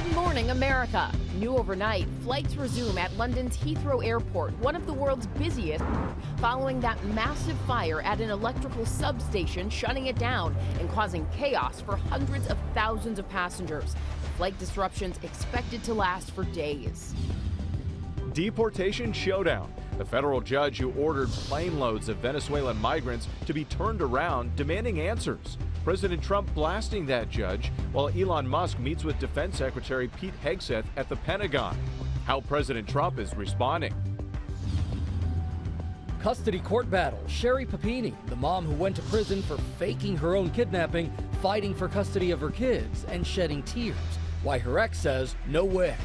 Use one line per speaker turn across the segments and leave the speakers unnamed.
Good morning, America. New overnight, flights resume at London's Heathrow Airport, one of the world's busiest, following that massive fire at an electrical substation, shutting it down and causing chaos for hundreds of thousands of passengers. The flight disruptions expected to last for days.
Deportation showdown. The federal judge who ordered plane loads of Venezuelan migrants to be turned around demanding answers. President Trump blasting that judge while Elon Musk meets with Defense Secretary Pete Hegseth at the Pentagon. How President Trump is responding.
Custody court battle. Sherry Papini, the mom who went to prison for faking her own kidnapping, fighting for custody of her kids and shedding tears. Why her ex says no way.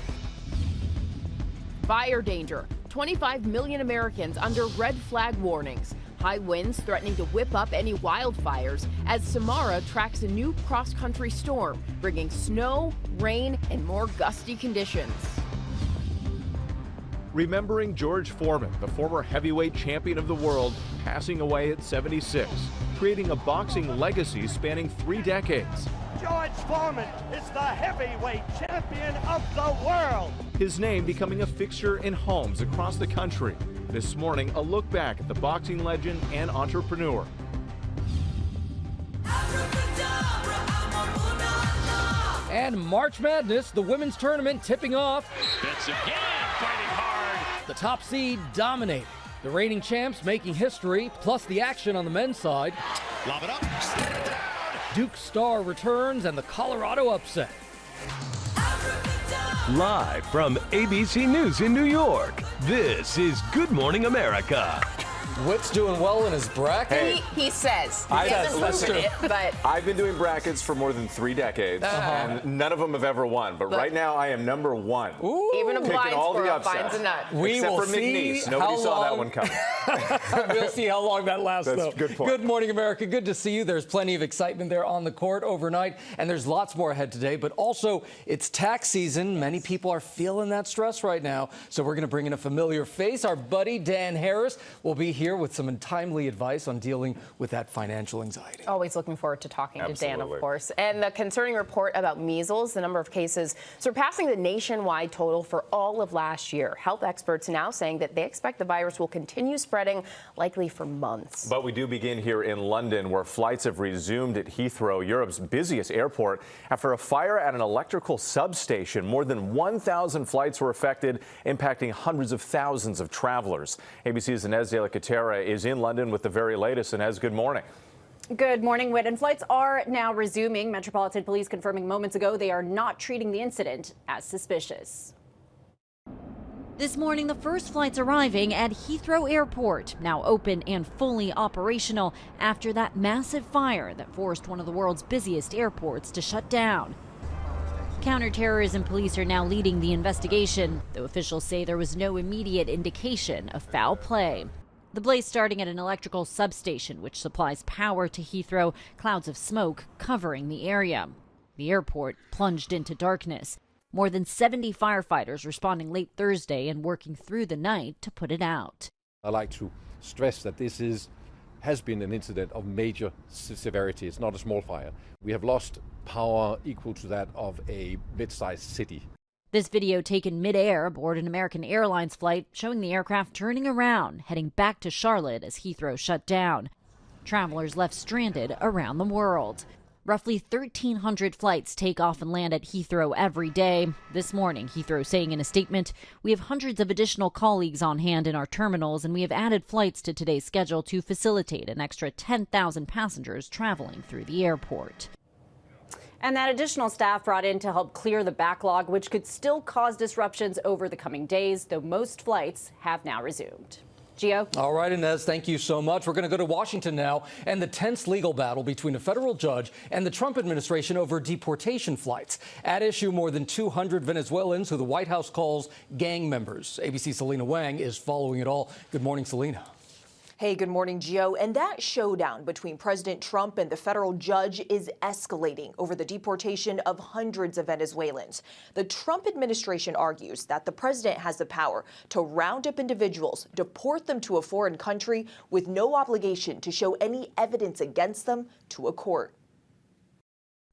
Fire danger. 25 million Americans under red flag warnings. High winds threatening to whip up any wildfires as Samara tracks a new cross-country storm, bringing snow, rain, and more gusty conditions.
Remembering George Foreman, the former heavyweight champion of the world, passing away at 76, creating a boxing legacy spanning 3 decades.
George Foreman is the heavyweight champion of the world.
His name becoming a fixture in homes across the country. This morning, a look back at the boxing legend and entrepreneur.
And March Madness, the women's tournament tipping off.
That's again fighting hard.
The top seed dominating. The reigning champs making history, plus the action on the men's side.
Lob it up.
Duke Star returns and the Colorado upset.
Live from ABC News in New York, this is Good Morning America.
Whit's doing well in his bracket.
He says. He hasn't proven it, but
I've been doing brackets for more than 3 decades, and none of them have ever won. But right now, I am number 1.
Ooh.
Even a blind squirrel finds a nut.
We
Except
will
for
see
McNeese. Nobody saw that one coming.
We'll see how long that lasts,
That's
though.
a good point.
Good morning, America. Good to see you. There's plenty of excitement there on the court overnight, and there's lots more ahead today. But also, it's tax season. Many people are feeling that stress right now. So we're going to bring in a familiar face. Our buddy Dan Harris will be here with some timely advice on dealing with that financial anxiety.
Always looking forward to talking to Dan,
Absolutely.
of course. And the concerning report about measles, the number of cases surpassing the nationwide total for all of last year. Health experts now saying that they expect the virus will continue spreading, likely for months.
But we do begin here in London, where flights have resumed at Heathrow, Europe's busiest airport, after a fire at an electrical substation. More than 1,000 flights were affected, impacting hundreds of thousands of travelers. ABC's Inez de la Catera is in London with the very latest. Inez, good morning.
Good morning, Whit. And flights are now resuming. Metropolitan Police confirming moments ago they are not treating the incident as suspicious.
This morning, the first flights arriving at Heathrow Airport, now open and fully operational after that massive fire that forced one of the world's busiest airports to shut down. Counterterrorism police are now leading the investigation, though officials say there was no immediate indication of foul play. The blaze starting at an electrical substation which supplies power to Heathrow, clouds of smoke covering the area. The airport plunged into darkness. More than 70 firefighters responding late Thursday and working through the night to put it out.
I like to stress that this has been an incident of major severity. It's not a small fire. We have lost power equal to that of a mid-sized city.
This video taken mid-air aboard an American Airlines flight showing the aircraft turning around, heading back to Charlotte as Heathrow shut down. Travelers left stranded around the world. Roughly 1,300 flights take off and land at Heathrow every day. This morning, Heathrow saying in a statement, "We have hundreds of additional colleagues on hand in our terminals, and we have added flights to today's schedule to facilitate an extra 10,000 passengers traveling through the airport."
And that additional staff brought in to help clear the backlog, which could still cause disruptions over the coming days, though most flights have now resumed. Gio?
All right, Inez, thank you so much. We're going to go to Washington now and the tense legal battle between a federal judge and the Trump administration over deportation flights. At issue, more than 200 Venezuelans who the White House calls gang members. ABC's Selena Wang is following it all. Good morning, Selena.
Hey, good morning, Gio. And that showdown between President Trump and the federal judge is escalating over the deportation of hundreds of Venezuelans. The Trump administration argues that the president has the power to round up individuals, deport them to a foreign country with no obligation to show any evidence against them to a court.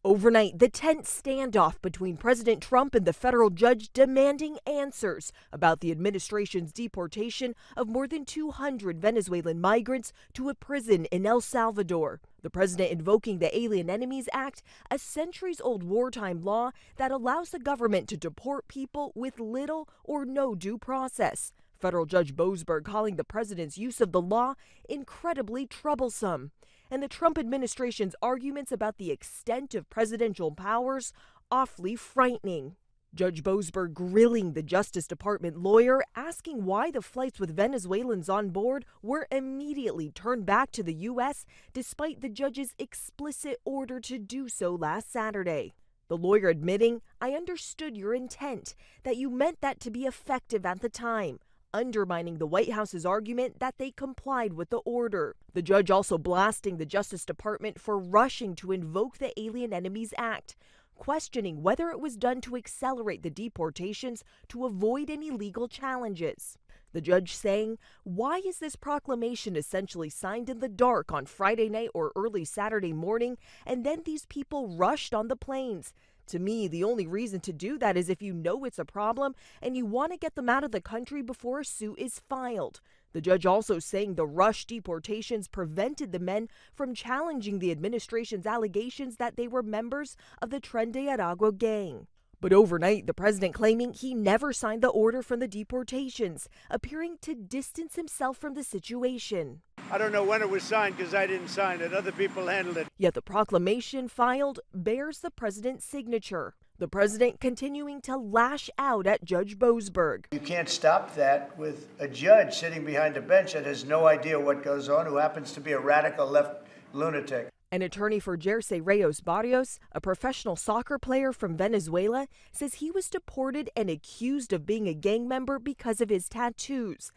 Overnight, the tense standoff between President Trump and the federal judge demanding answers about the administration's deportation of more than 200 Venezuelan migrants to a prison in El Salvador. The president invoking the Alien Enemies Act, a centuries-old wartime law that allows the government to deport people with little or no due process. Federal Judge Boasberg calling the president's use of the law incredibly troublesome. And the Trump administration's arguments about the extent of presidential powers awfully frightening. Judge Boasberg grilling the Justice Department lawyer, asking why the flights with Venezuelans on board were immediately turned back to the U.S. despite the judge's explicit order to do so last Saturday. The lawyer admitting, "I understood your intent, that you meant that to be effective at the time," undermining the White House's argument that they complied with the order. The judge also blasting the Justice Department for rushing to invoke the Alien Enemies Act, questioning whether it was done to accelerate the deportations to avoid any legal challenges. The judge saying, "Why is this proclamation essentially signed in the dark on Friday night or early Saturday morning, and then these people rushed on the planes? To me, the only reason to do that is if you know it's a problem and you want to get them out of the country before a suit is filed." The judge also saying the rush deportations prevented the men from challenging the administration's allegations that they were members of the Tren de Aragua gang. But overnight, the president claiming he never signed the order from the deportations, appearing to distance himself from the situation.
I don't know when it was signed because I didn't sign it. Other people handled it.
Yet the proclamation filed bears the president's signature. The president continuing to lash out at Judge Boasberg.
You can't stop that with a judge sitting behind a bench that has no idea what goes on, who happens to be a radical left lunatic.
An attorney for Jersey Reyes Barrios, a professional soccer player from Venezuela, says he was deported and accused of being a gang member because of his tattoos.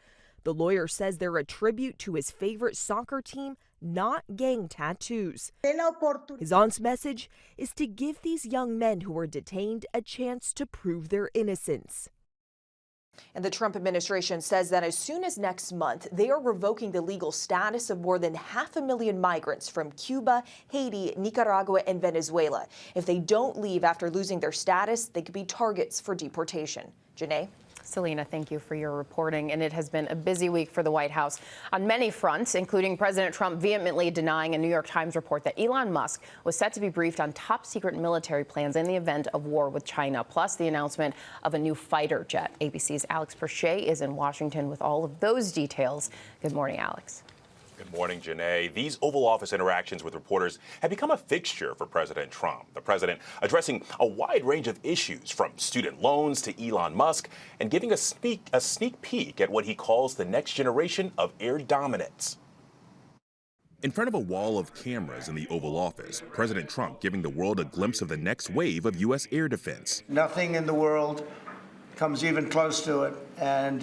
The lawyer says they're a tribute to his favorite soccer team, not gang tattoos. His aunt's message is to give these young men who were detained a chance to prove their innocence.
And the Trump administration says that as soon as next month, they are revoking the legal status of more than 500,000 migrants from Cuba, Haiti, Nicaragua, and Venezuela. If they don't leave after losing their status, they could be targets for deportation. Janae?
Selena, thank you for your reporting. And it has been a busy week for the White House on many fronts, including President Trump vehemently denying a New York Times report that Elon Musk was set to be briefed on top secret military plans in the event of war with China, plus the announcement of a new fighter jet. ABC's Alex Perche is in Washington with all of those details. Good morning, Alex.
Good morning, Janae. These Oval Office interactions with reporters have become a fixture for President Trump. The president addressing a wide range of issues, from student loans to Elon Musk, and giving a sneak peek at what he calls the next generation of air dominance. In front of a wall of cameras in the Oval Office, President Trump giving the world a glimpse of the next wave of U.S. air defense.
Nothing in the world comes even close to it, and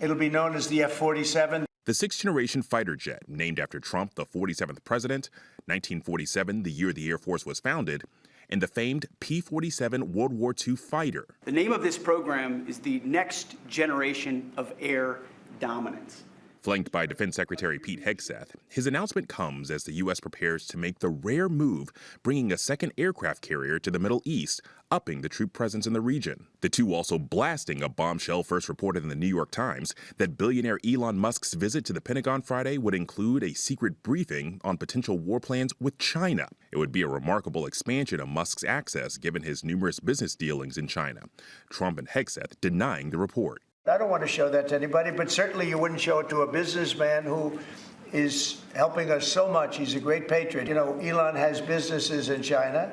it'll be known as the F-47.
The sixth-generation fighter jet, named after Trump, the 47th president, 1947, the year the Air Force was founded, and the famed P-47 World War II fighter.
The name of this program is the next generation of air dominance.
Flanked by Defense Secretary Pete Hegseth, his announcement comes as the U.S. prepares to make the rare move, bringing a second aircraft carrier to the Middle East, upping the troop presence in the region. The two also blasting a bombshell first reported in the New York Times that billionaire Elon Musk's visit to the Pentagon Friday would include a secret briefing on potential war plans with China. It would be a remarkable expansion of Musk's access given his numerous business dealings in China. Trump and Hegseth denying the report.
I don't want to show that to anybody, but certainly you wouldn't show it to a businessman who is helping us so much. He's a great patriot. You know, Elon has businesses in China,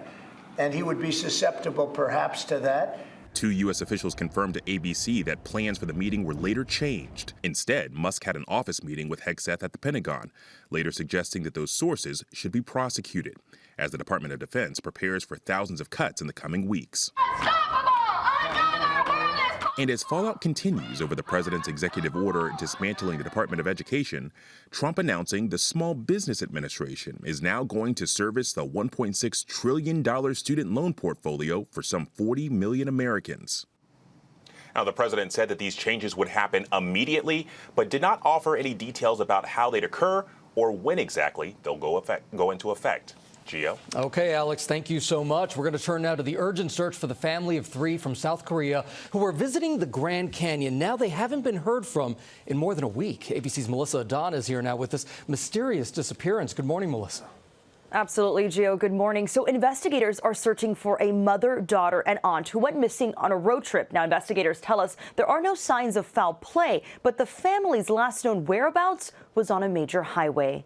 and he would be susceptible perhaps to that.
Two U.S. officials confirmed to ABC that plans for the meeting were later changed. Instead, Musk had an office meeting with Hegseth at the Pentagon, later suggesting that those sources should be prosecuted, as the Department of Defense prepares for thousands of cuts in the coming weeks. And as fallout continues over the president's executive order dismantling the Department of Education, Trump announcing the Small Business Administration is now going to service the $1.6 trillion student loan portfolio for some 40 million Americans. Now, the president said that these changes would happen immediately, but did not offer any details about how they'd occur or when exactly they'll go into effect.
Gio.
Okay, Alex, thank you so much. We're going to turn now to the urgent search for the family of 3 from South Korea who were visiting the Grand Canyon. Now they haven't been heard from in more than a week. ABC's Melissa Adon is here now with this mysterious disappearance. Good morning, Melissa.
Absolutely, Gio. Good morning. So investigators are searching for a mother, daughter, and aunt who went missing on a road trip. Now, investigators tell us there are no signs of foul play, but the family's last known whereabouts was on a major highway.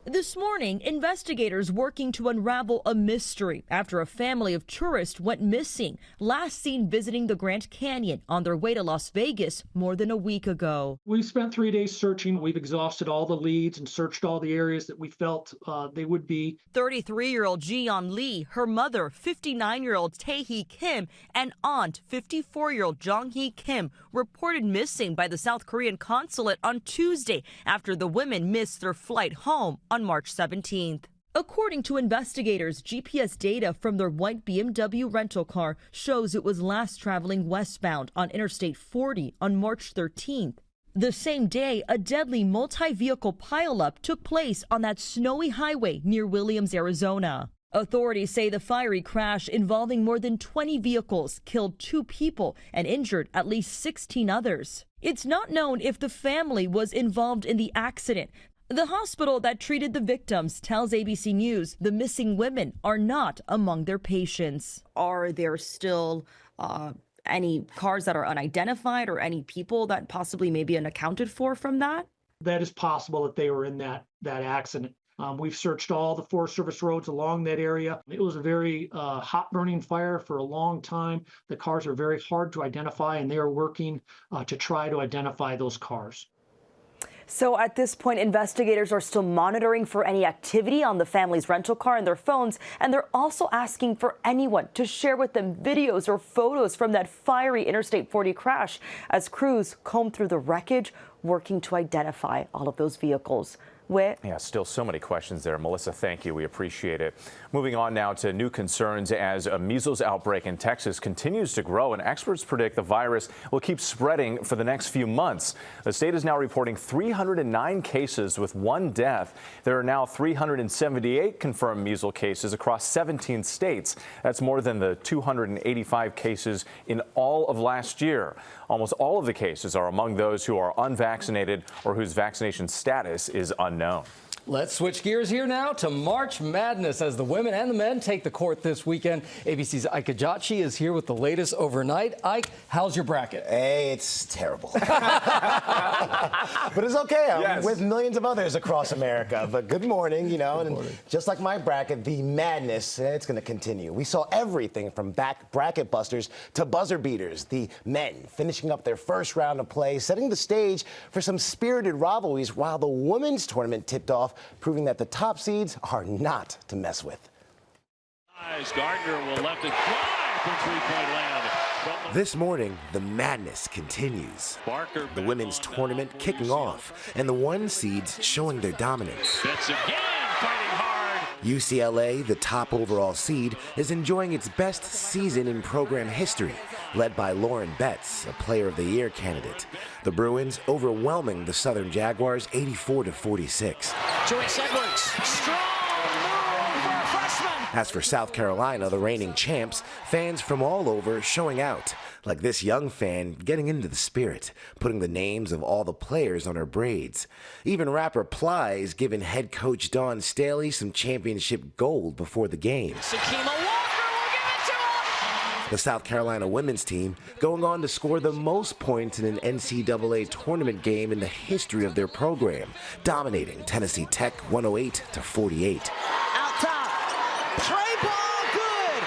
This morning, investigators working to unravel a mystery after a family of tourists went missing, last seen visiting the Grand Canyon on their way to Las Vegas more than a week ago.
We spent 3 days searching. We've exhausted all the leads and searched all the areas that we felt they would be.
33-year-old Jiyeon Lee, her mother, 59-year-old Tae-hee Kim, and aunt, 54-year-old Jong-hee Kim, reported missing by the South Korean consulate on Tuesday after the women missed their flight home on March 17th. According to investigators, GPS data from their white BMW rental car shows it was last traveling westbound on Interstate 40 on March 13th. The same day, a deadly multi-vehicle pileup took place on that snowy highway near Williams, Arizona. Authorities say the fiery crash involving more than 20 vehicles killed 2 people and injured at least 16 others. It's not known if the family was involved in the accident. The hospital that treated the victims tells ABC News the missing women are not among their patients.
Are there still any cars that are unidentified or any people that possibly may be unaccounted for from that?
That is possible that they were in that accident. We've searched all the Forest Service roads along that area. It was a very hot burning fire for a long time. The cars are very hard to identify, and they are working to try to identify those cars.
So at this point, investigators are still monitoring for any activity on the family's rental car and their phones, and they're also asking for anyone to share with them videos or photos from that fiery Interstate 40 crash as crews comb through the wreckage, working to identify all of those vehicles.
Yeah, still so many questions there. Melissa, thank you. We appreciate it. Moving on now to new concerns as a measles outbreak in Texas continues to grow, and experts predict the virus will keep spreading for the next few months. The state is now reporting 309 cases with 1 death. There are now 378 confirmed measles cases across 17 states. That's more than the 285 cases in all of last year. Almost all of the cases are among those who are unvaccinated or whose vaccination status is unknown.
Let's switch gears here now to March Madness as the women and the men take the court this weekend. ABC's Ike Ajachi is here with the latest overnight. Ike, how's your bracket?
Hey, it's terrible. But it's okay. I'm with millions of others across America. But good morning, you know, and just like my bracket, the madness, it's going to continue. We saw everything from bracket busters to buzzer beaters. The men finishing up their first round of play, setting the stage for some spirited rivalries, while the women's tournament tipped off, proving that the top seeds are not to mess with.
Gardner will left it fly from three-point land.
This morning, the madness continues. The women's tournament kicking off, and the 1 seeds showing their dominance.
Betts again, fighting hard.
UCLA, the top overall seed, is enjoying its best season in program history, led by Lauren Betts, a Player of the Year candidate. The Bruins overwhelming the Southern Jaguars 84-46.
Joyce Edwards, strong move for a freshman.
As for South Carolina, the reigning champs, fans from all over showing out, like this young fan getting into the spirit, putting the names of all the players on her braids. Even rapper Plies giving head coach Dawn Staley some championship gold before the game. The South Carolina women's team going on to score the most points in an NCAA tournament game in the history of their program, dominating Tennessee Tech 108-48.
Out top, play ball good.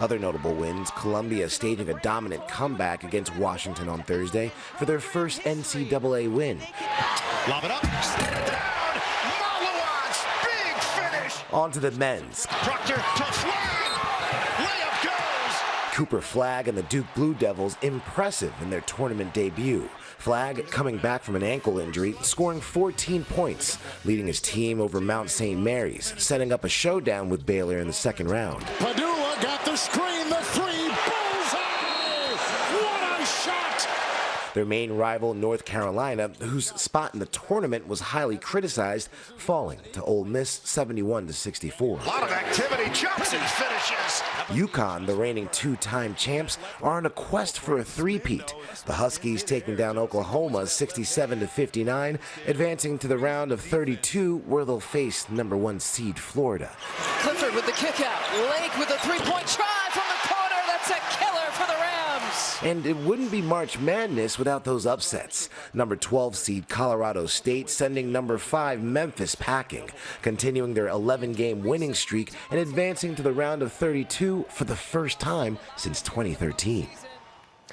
Other notable wins, Columbia staging a dominant comeback against Washington on Thursday for their first NCAA win.
Lob it up, down, Malawans, big finish.
On to the men's.
Proctor to Flag, layup goes.
Cooper Flagg and the Duke Blue Devils impressive in their tournament debut. Flagg coming back from an ankle injury, scoring 14 points, leading his team over Mount St. Mary's, setting up a showdown with Baylor in the second round.
Padula got the screen, the three, bullseye! What a shot!
Their main rival, North Carolina, whose spot in the tournament was highly criticized, falling to Ole Miss 71-64.
A lot of activity, jumps and finishes.
UConn, the reigning two-time champs, are on a quest for a three-peat. The Huskies taking down Oklahoma 67-59, advancing to the round of 32, where they'll face number 1 seed Florida.
Clifford with the kick out. Lake with a three-point try from the corner. That's a killer for the Rams.
And it wouldn't be March Madness without those upsets. Number 12 seed Colorado State sending number 5 Memphis packing, continuing their 11-game winning streak and advancing to the round of 32 for the first time since 2013.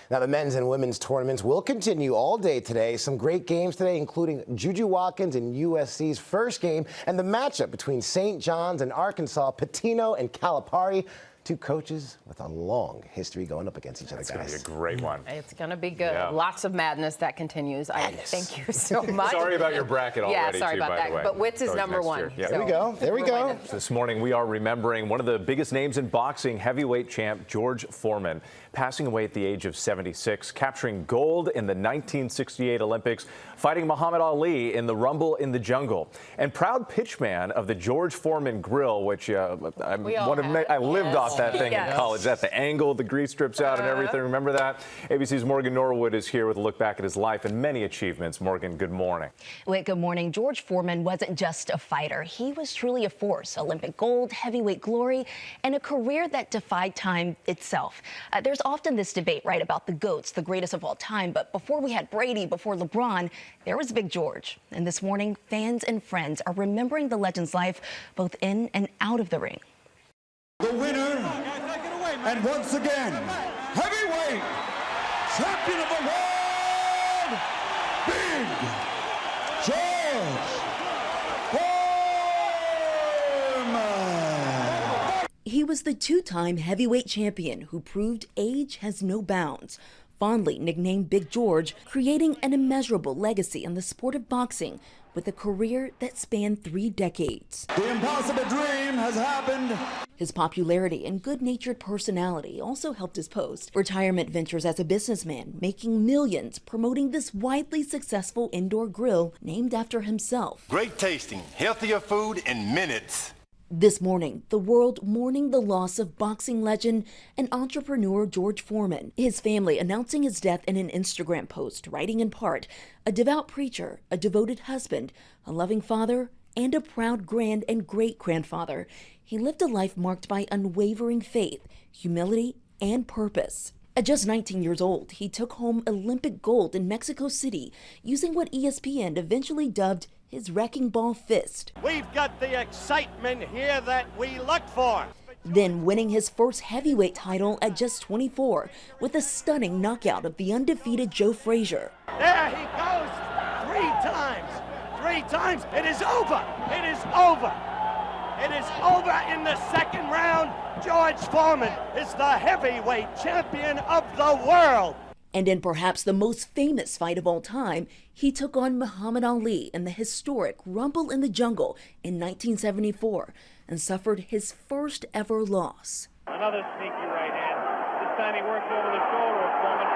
Now, the men's and women's tournaments will continue all day today. Some great games today, including Juju Watkins and USC's first game, and the matchup between St. John's and Arkansas, Pitino and Calipari. Two coaches with a long history going up against each other,
It's going to
guys.
be a great one.
It's going to be good.
Yeah.
Lots of madness that continues. I thank you so much.
Sorry about your bracket already,
Yeah, sorry
too,
about
by
that.
the way.
But Wits is
Always
number
next
1.
year. Yeah.
So
There we go. There we go.
So this morning, we are remembering one of the biggest names in boxing, heavyweight champ George Foreman, passing away at the age of 76, capturing gold in the 1968 Olympics, fighting Muhammad Ali in the Rumble in the Jungle, and proud pitchman of the George Foreman Grill, which I lived off that thing in college. That the angle, the grease strips out and everything. Remember that? ABC's Morgan Norwood is here with a look back at his life and many achievements. Morgan, good morning.
Wait, good morning. George Foreman wasn't just a fighter. He was truly a force. Olympic gold, heavyweight glory, and a career that defied time itself. There's often this debate, right, about the GOATs, the greatest of all time. But before we had Brady, before LeBron, there was Big George. And this morning, fans and friends are remembering the legend's life both in and out of the ring.
The winner, and once again, heavyweight champion of the world, Big George Foreman.
He was the two-time heavyweight champion who proved age has no bounds. Fondly nicknamed Big George, creating an immeasurable legacy in the sport of boxing with a career that spanned 3 decades.
The impossible dream has happened.
His popularity and good-natured personality also helped his post retirement ventures as a businessman, making millions promoting this widely successful indoor grill named after himself.
Great tasting, healthier food in minutes.
This morning, the world mourning the loss of boxing legend and entrepreneur George Foreman. His family announcing his death in an Instagram post, writing in part, a devout preacher, a devoted husband, a loving father, and a proud grand and great-grandfather. He lived a life marked by unwavering faith, humility, and purpose. At just 19 years old, he took home Olympic gold in Mexico City, using what ESPN eventually dubbed his wrecking ball fist.
We've got the excitement here that we look for.
Then winning his first heavyweight title at just 24 with a stunning knockout of the undefeated Joe Frazier.
There he goes. 3 times. 3 times. It is over. It is over. It is over in the second round. George Foreman is the heavyweight champion of the world.
And in perhaps the most famous fight of all time, he took on Muhammad Ali in the historic Rumble in the Jungle in 1974 and suffered his first ever loss.
Another sneaky right hand. This time he worked over the shoulder of Foreman.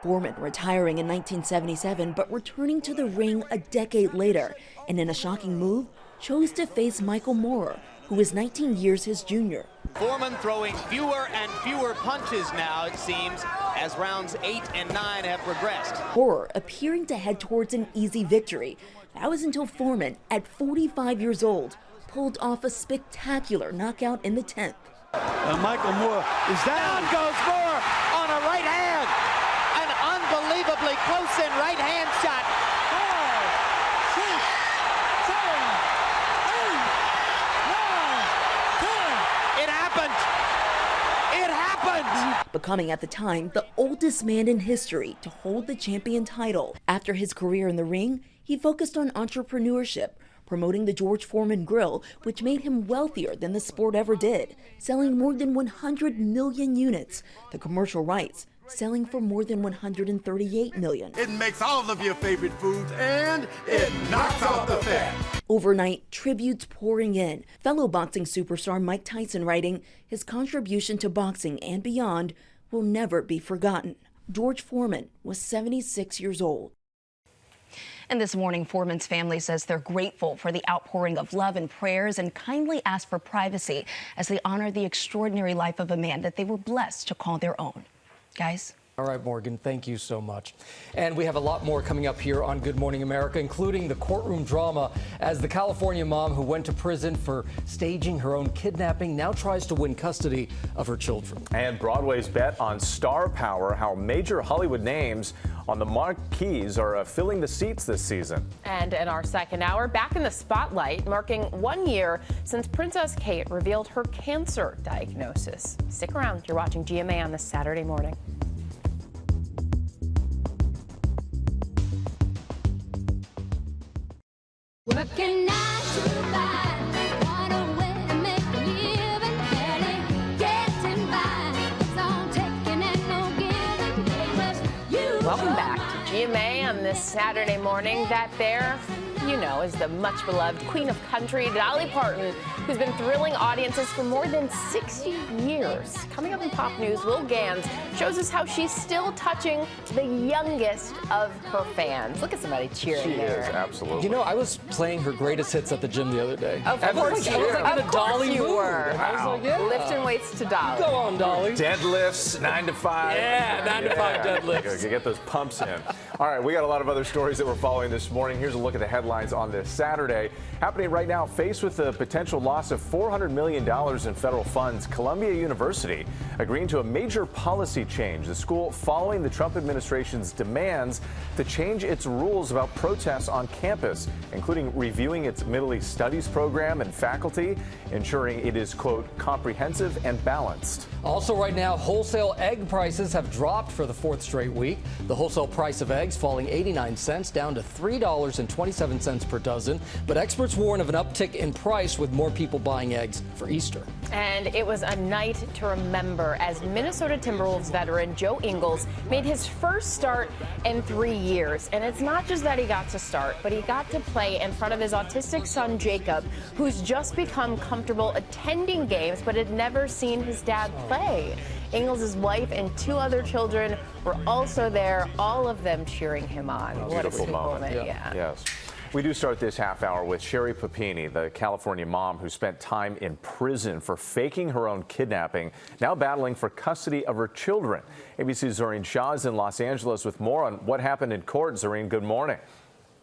Foreman retiring in 1977, but returning to the ring a decade later, and in a shocking move, chose to face Michael Moorer, who is 19 years his junior.
Foreman throwing fewer and fewer punches now, it seems, as rounds 8 and 9 have progressed.
Moorer appearing to head towards an easy victory. That was until Foreman, at 45 years old, pulled off a spectacular knockout in the 10th.
Michael Moorer is down.
Down goes Moorer on a right hand. An unbelievably close-in right hand shot. 5, 6, 7, 8, 9, 10. It happened!
Becoming at the time the oldest man in history to hold the champion title. After his career in the ring, he focused on entrepreneurship, promoting the George Foreman Grill, which made him wealthier than the sport ever did, selling more than 100 million units. The commercial rights selling for more than 138 million.
It makes all of your favorite foods and it knocks off the fat.
Overnight, tributes pouring in. Fellow boxing superstar Mike Tyson writing, his contribution to boxing and beyond will never be forgotten. George Foreman was 76 years old.
And this morning, Foreman's family says they're grateful for the outpouring of love and prayers and kindly ask for privacy as they honor the extraordinary life of a man that they were blessed to call their own. Guys?
All right, Morgan, thank you so much. And we have a lot more coming up here on Good Morning America, including the courtroom drama as the California mom who went to prison for staging her own kidnapping now tries to win custody of her children.
And Broadway's bet on star power, how major Hollywood names on the marquees are filling the seats this season.
And in our second hour, back in the spotlight, marking 1 year since Princess Kate revealed her cancer diagnosis. Stick around. You're watching GMA on this Saturday morning.
Working 9 to 5, what a way to make a living, barely getting by. It's all taking and no giving. It was you.
Welcome back to GMA on this Saturday morning. That there, you know, is the much beloved Queen of Country, Dolly Parton, who's been thrilling audiences for more than 60 years. Coming up in Pop News, Will Gans shows us how she's still touching the youngest of her fans. Look at somebody cheering there.
She is, absolutely.
You know, I was playing her greatest hits at the gym the other day.
Of course you were. Of course you were.
I was like, yeah.
Lifting weights to Dolly.
Go on, Dolly.
Deadlifts, 9 to 5.
Yeah, 9 to 5 deadlifts.
You get those pumps in. All right, we got a lot of other stories that we're following this morning. Here's a look at the headlines on this Saturday. Happening right now, faced with the potential loss of $400 million in federal funds, Columbia University agreeing to a major policy change. The school following the Trump administration's demands to change its rules about protests on campus, including reviewing its Middle East Studies program and faculty, ensuring it is, quote, comprehensive and balanced.
Also right now, wholesale egg prices have dropped for the 4th straight week. The wholesale price of eggs falling 89 cents down to $3.27 per dozen. But experts warn of an uptick in price with more people buying eggs for Easter.
And it was a night to remember as Minnesota Timberwolves veteran Joe Ingles made his first start in 3 years. And it's not just that he got to start, but he got to play in front of his autistic son Jacob, who's just become comfortable attending games but had never seen his dad play. Ingles' wife and 2 other children were also there, all of them cheering him on. What a
Beautiful moment.
Yeah.
Yes. We do start this half hour with Sherry Papini, the California mom who spent time in prison for faking her own kidnapping, now battling for custody of her children. ABC's Zoreen Shah is in Los Angeles with more on what happened in court. Zoreen, good morning.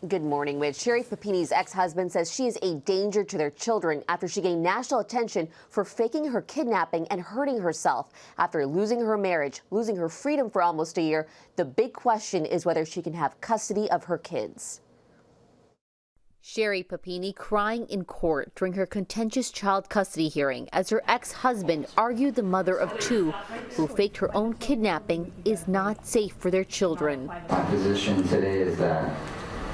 Good morning, Mitch. Sherry Papini's ex-husband says she is a danger to their children after she gained national attention for faking her kidnapping and hurting herself. After losing her marriage, losing her freedom for almost a year, the big question is whether she can have custody of her kids.
Sherry Papini crying in court during her contentious child custody hearing as her ex-husband argued the mother of 2 who faked her own kidnapping is not safe for their children.
My position today is that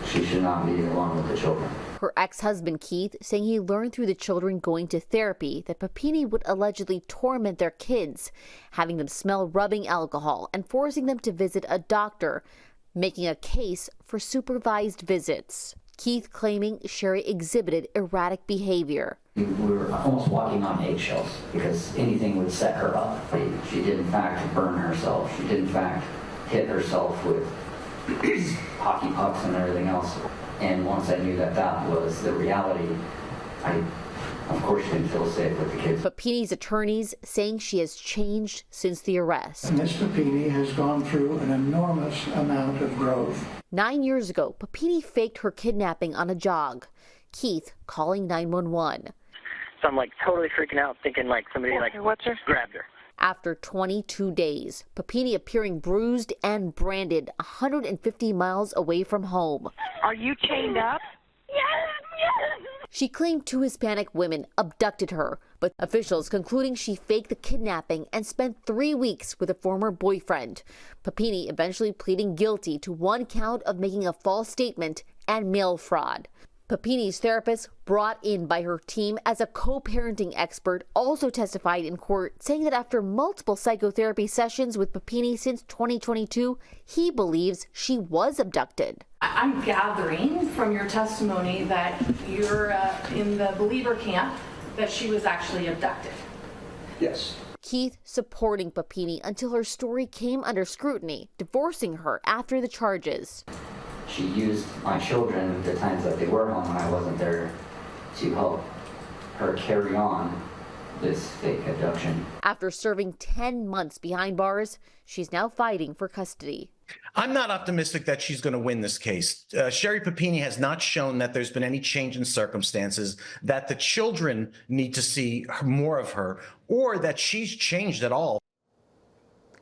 she should not be along with the children.
Her ex-husband Keith saying he learned through the children going to therapy that Papini would allegedly torment their kids, having them smell rubbing alcohol and forcing them to visit a doctor, making a case for supervised visits. Keith claiming Sherry exhibited erratic behavior.
We were almost walking on eggshells because anything would set her up. She did in fact burn herself. She did in fact hit herself with hockey pucks and everything else. And once I knew that that was the reality, I of course didn't feel safe with the kids.
Papini's attorneys saying she has changed since the arrest.
Ms. Papini has gone through an enormous amount of growth.
9 years ago, Papini faked her kidnapping on a jog. Keith calling 911.
So I'm like totally freaking out, thinking like somebody grabbed her.
After 22 days, Papini appearing bruised and branded 150 miles away from home.
Are you chained up? Yes.
She claimed 2 Hispanic women abducted her, but officials concluding she faked the kidnapping and spent 3 weeks with a former boyfriend. Papini eventually pleading guilty to 1 count of making a false statement and mail fraud. Papini's therapist, brought in by her team as a co-parenting expert, also testified in court, saying that after multiple psychotherapy sessions with Papini since 2022, he believes she was abducted.
I'm gathering from your testimony that you're in the believer camp that she was actually abducted.
Yes.
Keith supporting Papini until her story came under scrutiny, divorcing her after the charges.
She used my children, the times that they were home when I wasn't there, to help her carry on this fake abduction.
After serving 10 months behind bars, she's now fighting for custody.
I'm not optimistic that she's going to win this case. Sherry Papini has not shown that there's been any change in circumstances, that the children need to see more of her, or that she's changed at all.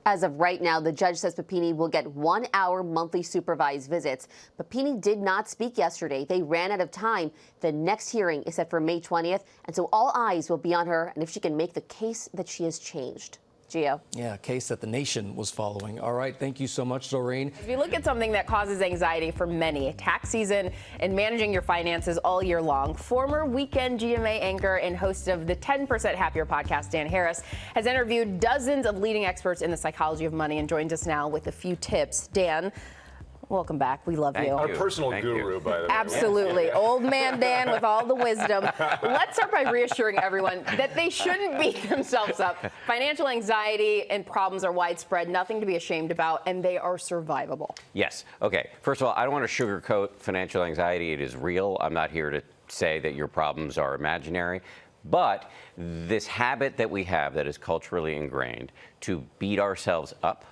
As of right now, the judge says Papini will get 1 hour monthly supervised visits. Papini did not speak yesterday. They ran out of time. The next hearing is set for May 20th, and so all eyes will be on her and if she can make the case that she has changed. Gio.
Yeah, a case that the nation was following. All right, thank you so much, Doreen.
If you look at something that causes anxiety for many, tax season and managing your finances all year long, former Weekend GMA anchor and host of the 10% Happier podcast, Dan Harris, has interviewed dozens of leading experts in the psychology of money and joins us now with a few tips. Dan, welcome back. We love you.
Our personal guru, by the way.
Absolutely. Old man Dan with all the wisdom. Let's start by reassuring everyone that they shouldn't beat themselves up. Financial anxiety and problems are widespread, nothing to be ashamed about, and they are survivable.
Yes. Okay. First of all, I don't want to sugarcoat financial anxiety. It is real. I'm not here to say that your problems are imaginary. But this habit that we have that is culturally ingrained to beat ourselves up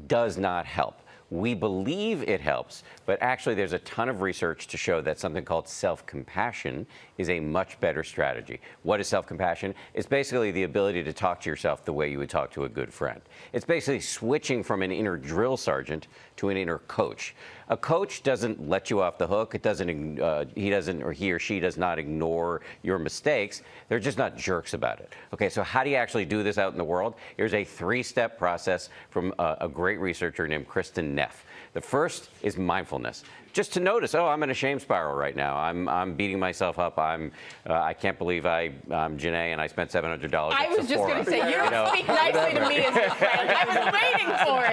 does not help. We believe it helps, but actually there's a ton of research to show that something called self-compassion is a much better strategy. What is self-compassion? It's basically the ability to talk to yourself the way you would talk to a good friend. It's basically switching from an inner drill sergeant to an inner coach. A coach doesn't let you off the hook. It doesn't, he or she does not ignore your mistakes. They're just not jerks about it. Okay, so how do you actually do this out in the world? Here's a 3-step process from a great researcher named Kristen Neff. The first is mindfulness. Just to notice, oh, I'm in a shame spiral right now. I'm beating myself up. I can't believe I'm Janae and I spent $700 at Sephora.
I was just going to say, you don't speak nicely to me as your friend. I was waiting for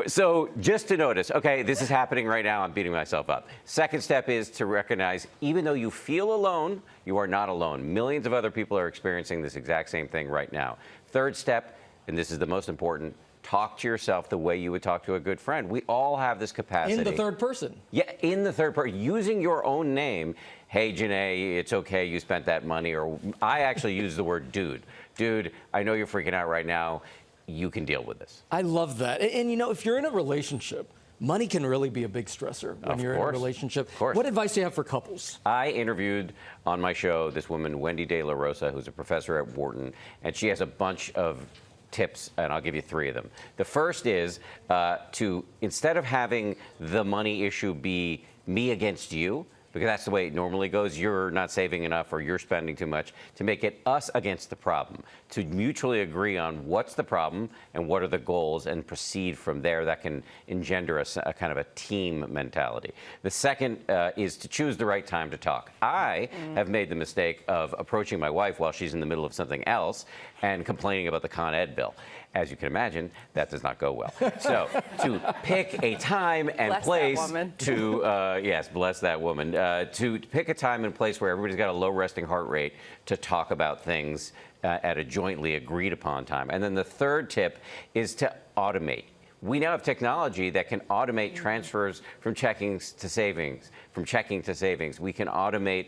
it.
So just to notice, okay, this is happening right now. I'm beating myself up. Second step is to recognize, even though you feel alone, you are not alone. Millions of other people are experiencing this exact same thing right now. Third step, and this is the most important, talk to yourself the way you would talk to a good friend. We all have this capacity.
In the third person.
Yeah, in the third person, using your own name. Hey, Janae, it's okay, you spent that money. Or I actually use the word dude. Dude, I know you're freaking out right now. You can deal with this.
I love that. And you know, if you're in a relationship, money can really be a big stressor when you're in a relationship.
Of course.
What advice do you have for couples?
I interviewed on my show this woman, Wendy De La Rosa, who's a professor at Wharton, and she has a bunch of tips, and I'll give you 3 of them. The first is to, instead of having the money issue be me against you, because that's the way it normally goes, you're not saving enough or you're spending too much, to make it us against the problem, to mutually agree on what's the problem and what are the goals and proceed from there. That can engender a kind of a team mentality. The second is to choose the right time to talk. I have made the mistake of approaching my wife while she's in the middle of something else and complaining about the Con Ed bill. As you can imagine, that does not go well. So to pick a time and place to, yes, bless that woman, to pick a time and place where everybody's got a low resting heart rate to talk about things at a jointly agreed upon time. And then the third tip is to automate. We now have technology that can automate transfers from checkings to savings, from checking to savings. We can automate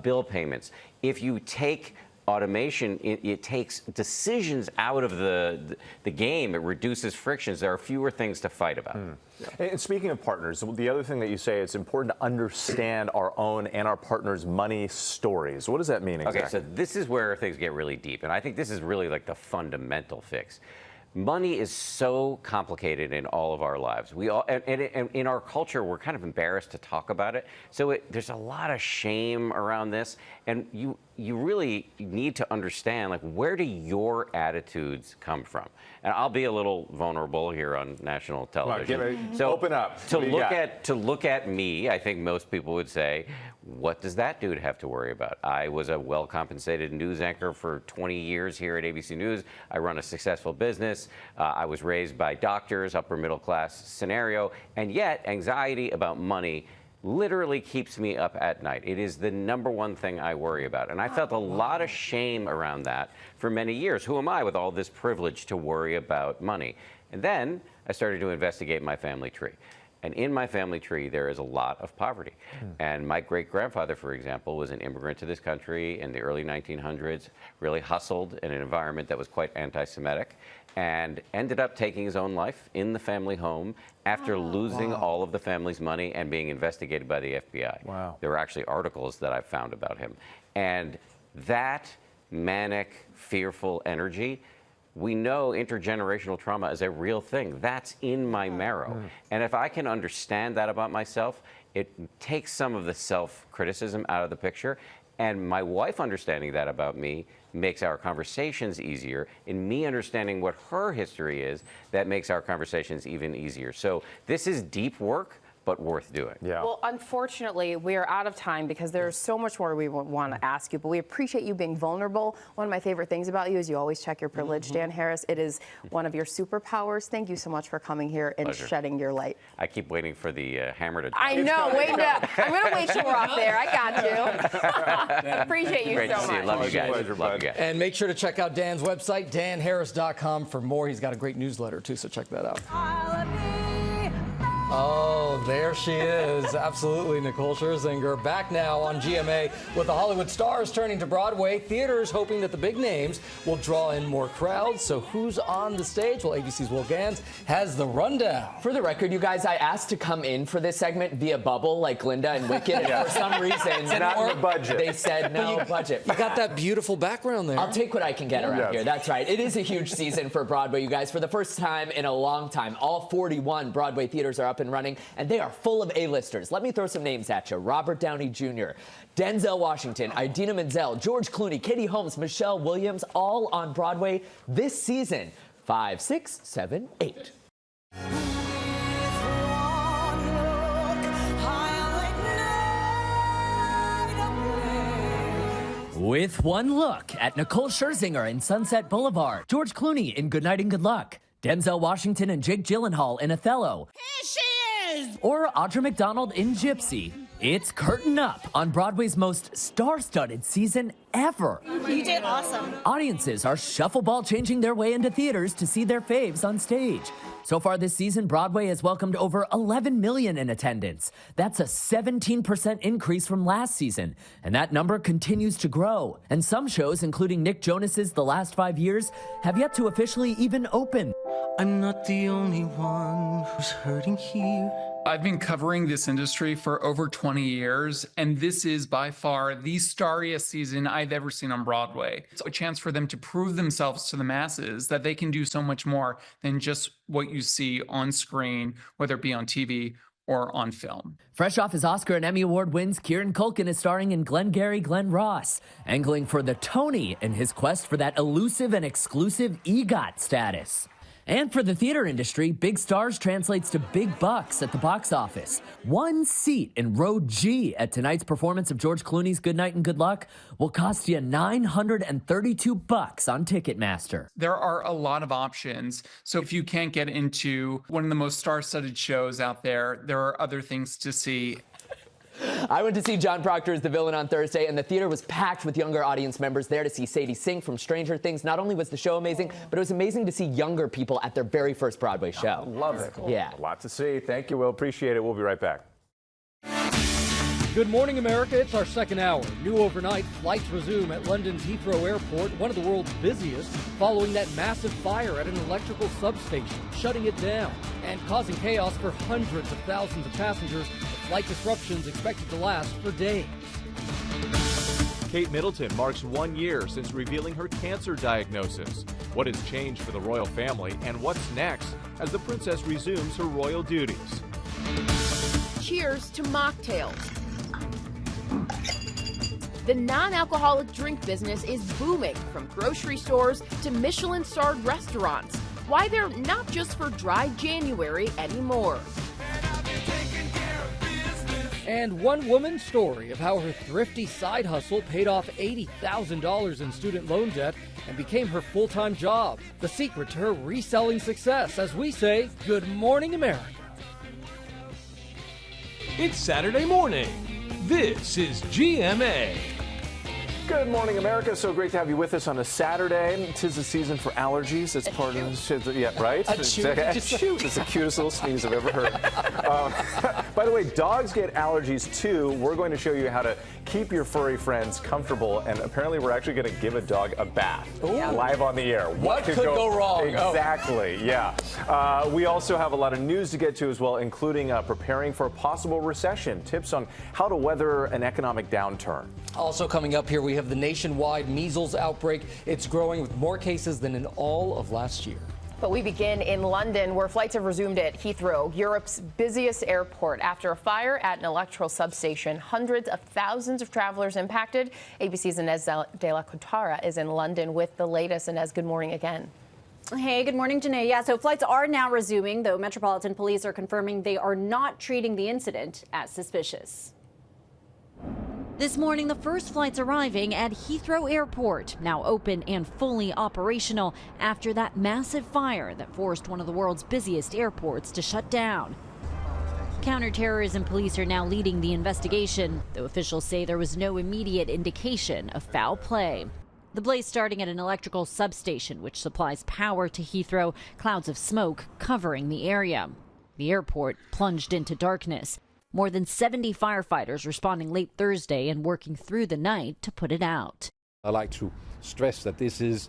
bill payments. If you take automation, it takes decisions out of the game. It reduces frictions. There are fewer things to fight about.
And speaking of partners, the other thing that you say, it's important to understand our own and our partner's money stories. What does that mean exactly?
Okay, so this is where things get really deep, and I think this is really like the fundamental fix. Money is so complicated in all of our lives. We all, and in our culture, we're kind of embarrassed to talk about it. So there's a lot of shame around this, and you really need to understand, like, where do your attitudes come from? And I'll be a little vulnerable here on national television.
So open up.
To look at me, I think most people would say, what does that dude have to worry about? I was a well-compensated news anchor for 20 years here at ABC News. I run a successful business. I was raised by doctors, upper middle class scenario, and yet anxiety about money literally keeps me up at night. It is the number one thing I worry about. And I felt a lot of shame around that for many years. Who am I with all this privilege to worry about money? And then I started to investigate my family tree. And in my family tree, there is a lot of poverty. And my great-grandfather, for example, was an immigrant to this country in the early 1900s, really hustled in an environment that was quite anti-Semitic, and ended up taking his own life in the family home after losing all of the family's money and being investigated by the FBI.
Wow.
There were actually articles that I found about him. And that manic, fearful energy, we know intergenerational trauma is a real thing. That's in my marrow. And if I can understand that about myself, it takes some of the self-criticism out of the picture. And my wife understanding that about me makes our conversations easier. In me understanding what her history is, that makes our conversations even easier. So this is deep work, but worth doing.
Yeah.
Well, unfortunately, we are out of time because there's so much more we want to ask you, but we appreciate you being vulnerable. One of my favorite things about you is you always check your privilege, Dan Harris. It is one of your superpowers. Thank you so much for coming here and shedding your light.
I keep waiting for the hammer to drop.
I know, wait up. I'm going to wait you off there. I got you. Appreciate you
Great
so
to see you.
much.
Love you guys. Love you guys.
And make sure to check out Dan's website, danharris.com, for more. He's got a great newsletter, too, so check that out. Oh, there she is. Absolutely, Nicole Scherzinger. Back now on GMA with the Hollywood stars turning to Broadway. Theaters hoping that the big names will draw in more crowds. So who's on the stage? Well, ABC's Will Gans has the rundown.
For the record, you guys, I asked to come in for this segment via bubble like Glinda and Wicked. And for some reason,
not in the budget.
They said no budget.
You got that beautiful background there.
I'll take what I can get around here. That's right. It is a huge season for Broadway, you guys. For the first time in a long time, all 41 Broadway theaters are up and running, and they are full of A-listers. Let me throw some names at you. Robert Downey Jr., Denzel Washington, Idina Menzel, George Clooney, Katie Holmes, Michelle Williams, all on Broadway this season. 5, 6, 7, 8. With one look at Nicole Scherzinger in Sunset Boulevard, George Clooney in Good Night and Good Luck, Denzel Washington and Jake Gyllenhaal in Othello,
Here she is!
or Audra McDonald in Gypsy. It's curtain up on Broadway's most star-studded season ever.
You did awesome.
Audiences are shuffleball changing their way into theaters to see their faves on stage. So far this season, Broadway has welcomed over 11 million in attendance. That's a 17% increase from last season, and that number continues to grow. And some shows, including Nick Jonas's The Last 5 Years, have yet to officially even open.
I'm not the only one who's hurting here. I've been covering this industry for over 20 years, and this is by far the starriest season I've ever seen on Broadway. It's a chance for them to prove themselves to the masses that they can do so much more than just what you see on screen, whether it be on TV or on film.
Fresh off his Oscar and Emmy Award wins, Kieran Culkin is starring in Glengarry Glen Ross, angling for the Tony in his quest for that elusive and exclusive EGOT status. And for the theater industry, big stars translates to big bucks at the box office. One seat in row G at tonight's performance of George Clooney's Good Night and Good Luck will cost you $932 on Ticketmaster.
There are a lot of options. So if you can't get into one of the most star-studded shows out there, there are other things to see.
I went to see John Proctor as the villain on Thursday, and the theater was packed with younger audience members there to see Sadie Sink from Stranger Things. Not only was the show amazing, but it was amazing to see younger people at their very first Broadway show.
Love it.
Yeah.
A lot to see. Thank you, Will. Appreciate it. We'll be right back.
Good morning, America. It's our second hour. New overnight, flights resume at London's Heathrow Airport, one of the world's busiest, following that massive fire at an electrical substation, shutting it down and causing chaos for hundreds of thousands of passengers. The flight disruptions expected to last for days.
Kate Middleton marks 1 year since revealing her cancer diagnosis. What has changed for the royal family, and what's next as the princess resumes her royal duties?
Cheers to mocktails. The non-alcoholic drink business is booming, from grocery stores to Michelin-starred restaurants. Why they're not just for dry January anymore.
And one woman's story of how her thrifty side hustle paid off $80,000 in student loan debt and became her full-time job. The secret to her reselling success, as we say, Good Morning America.
It's Saturday morning. This is GMA.
Good morning, America. So great to have you with us on a Saturday. 'Tis the season for allergies. It's part of the yeah, right? Achoo. It's the cutest little sneeze I've ever heard. By the way, dogs get allergies too. We're going to show you how to keep your furry friends comfortable, and apparently we're actually going to give a dog a bath live on the air.
What could go wrong?
Exactly, yeah. We also have a lot of news to get to as well, including preparing for a possible recession, tips on how to weather an economic downturn.
Also coming up here, we have the nationwide measles outbreak. It's growing with more cases than in all of last year.
But we begin in London, where flights have resumed at Heathrow, Europe's busiest airport, after a fire at an electrical substation. Hundreds of thousands of travelers impacted. ABC's Inez de la Contara is in London with the latest. Inez, good morning again.
Hey, good morning, Janae. Yeah, so flights are now resuming, though Metropolitan Police are confirming they are not treating the incident as suspicious.
This morning, the first flights arriving at Heathrow Airport, now open and fully operational after that massive fire that forced one of the world's busiest airports to shut down. Counterterrorism police are now leading the investigation, though officials say there was no immediate indication of foul play. The blaze starting at an electrical substation, which supplies power to Heathrow, clouds of smoke covering the area. The airport plunged into darkness. More than 70 firefighters responding late Thursday and working through the night to put it out.
I like to stress that this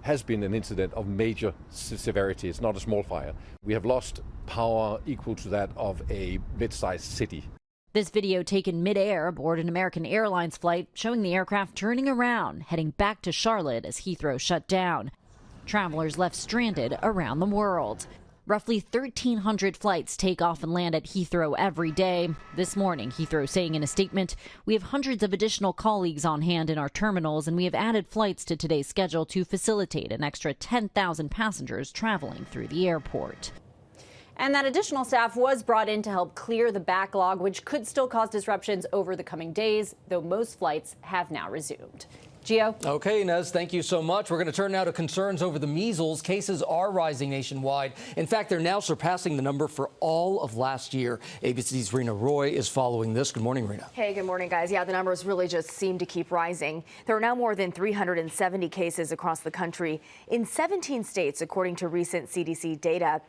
has been an incident of major severity. It's not a small fire. We have lost power equal to that of a mid-sized city.
This video taken mid-air aboard an American Airlines flight showing the aircraft turning around, heading back to Charlotte as Heathrow shut down. Travelers left stranded around the world. Roughly 1,300 flights take off and land at Heathrow every day. This morning, Heathrow saying in a statement, "We have hundreds of additional colleagues on hand in our terminals, and we have added flights to today's schedule to facilitate an extra 10,000 passengers traveling through the airport."
And that additional staff was brought in to help clear the backlog, which could still cause disruptions over the coming days, though most flights have now resumed. Gio?
Okay, Inez, thank you so much. We're going to turn now to concerns over the measles. Cases are rising nationwide. In fact, they're now surpassing the number for all of last year. ABC's Rena Roy is following this. Good morning, Rena.
Hey, good morning, guys. Yeah, the numbers really just seem to keep rising. There are now more than 370 cases across the country in 17 states, according to recent CDC data.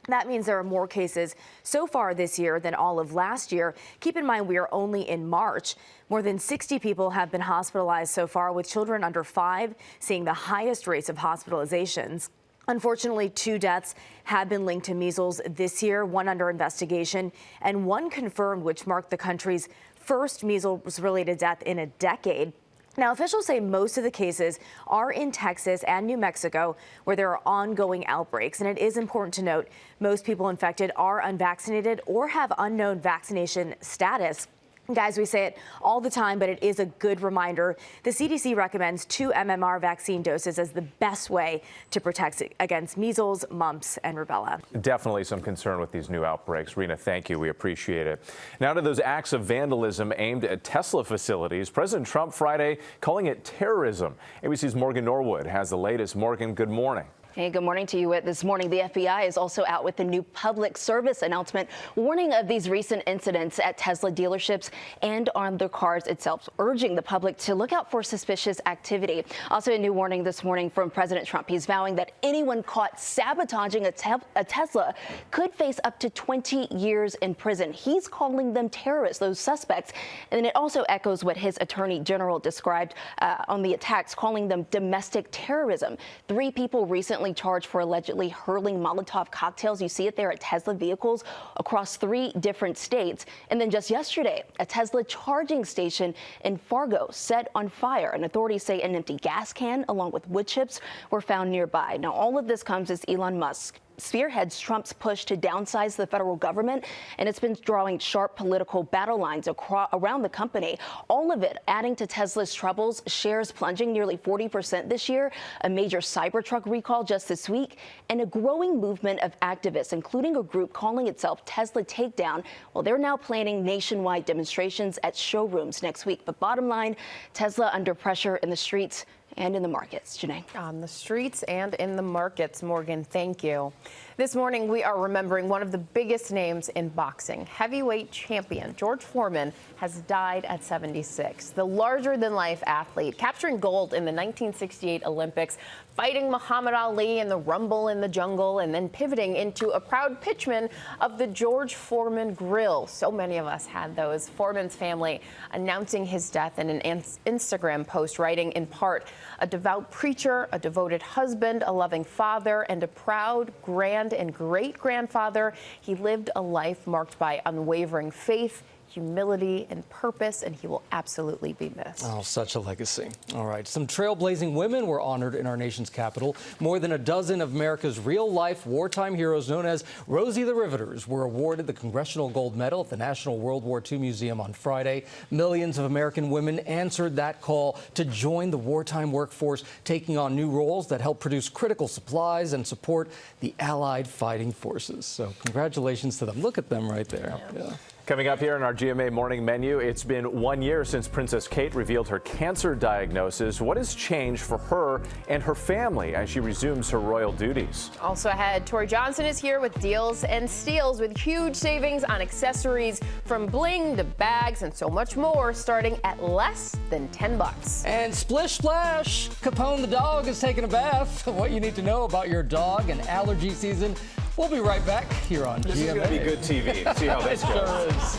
That means there are more cases so far this year than all of last year. Keep in mind, we are only in March. More than 60 people have been hospitalized so far, with children under 5 seeing the highest rates of hospitalizations. Unfortunately, 2 deaths have been linked to measles this year, 1 under investigation and 1 confirmed, which marked the country's first measles-related death in a decade. Now, officials say most of the cases are in Texas and New Mexico, where there are ongoing outbreaks. And it is important to note most people infected are unvaccinated or have unknown vaccination status. Guys, we say it all the time, but it is a good reminder. The CDC recommends 2 MMR vaccine doses as the best way to protect against measles, mumps, and rubella.
Definitely some concern with these new outbreaks. Rena, thank you. We appreciate it. Now to those acts of vandalism aimed at Tesla facilities. President Trump Friday calling it terrorism. ABC's Morgan Norwood has the latest. Morgan, good morning.
Hey, good morning to you. This morning, the FBI is also out with a new public service announcement warning of these recent incidents at Tesla dealerships and on the cars itself, urging the public to look out for suspicious activity. Also, a new warning this morning from President Trump. He's vowing that anyone caught sabotaging a Tesla could face up to 20 years in prison. He's calling them terrorists, those suspects. And it also echoes what his attorney general described on the attacks, calling them domestic terrorism. 3 people recently charged for allegedly hurling Molotov cocktails. You see it there at Tesla vehicles across 3 different states. And then just yesterday, a Tesla charging station in Fargo set on fire. And authorities say an empty gas can along with wood chips were found nearby. Now, all of this comes as Elon Musk spearheads Trump's push to downsize the federal government, and it's been drawing sharp political battle lines around the company. All of it adding to Tesla's troubles, shares plunging nearly 40% this year, a major Cybertruck recall just this week, and a growing movement of activists, including a group calling itself Tesla Takedown. Well, they're now planning nationwide demonstrations at showrooms next week. But bottom line, Tesla under pressure in the streets and in the markets. Janae.
On the streets and in the markets, Morgan, thank you. This morning, we are remembering one of the biggest names in boxing. Heavyweight champion George Foreman has died at 76. The larger-than-life athlete, capturing gold in the 1968 Olympics, fighting Muhammad Ali in the Rumble in the Jungle, and then pivoting into a proud pitchman of the George Foreman Grill. So many of us had those. Foreman's family announcing his death in an Instagram post, writing in part, "A devout preacher, a devoted husband, a loving father, and a proud grand and great-grandfather. He lived a life marked by unwavering faith, humility, and purpose, and he will absolutely be missed."
Oh, such a legacy. All right. Some trailblazing women were honored in our nation's capital. More than a dozen of America's real-life wartime heroes, known as Rosie the Riveters, were awarded the Congressional Gold Medal at the National World War II Museum on Friday. Millions of American women answered that call to join the wartime workforce, taking on new roles that help produce critical supplies and support the Allied fighting forces. So congratulations to them. Look at them right there. Yeah.
Coming up here in our GMA morning menu, it's been 1 year since Princess Kate revealed her cancer diagnosis. What has changed for her and her family as she resumes her royal duties?
Also ahead, Tori Johnson is here with deals and steals with huge savings on accessories from bling to bags and so much more, starting at less than $10.
And splish splash, Capone the dog is taking a bath. What you need to know about your dog and allergy season. We'll be right back here on GMA.
This is going to be good TV. See how this goes.
Sure is.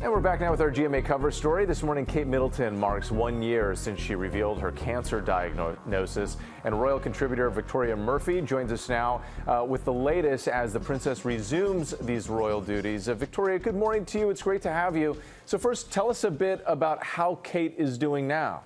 And we're back now with our GMA cover story. This morning, Kate Middleton marks 1 year since she revealed her cancer diagnosis. And royal contributor Victoria Murphy joins us now with the latest as the princess resumes these royal duties. Victoria, good morning to you. It's great to have you. So first, tell us a bit about how Kate is doing now.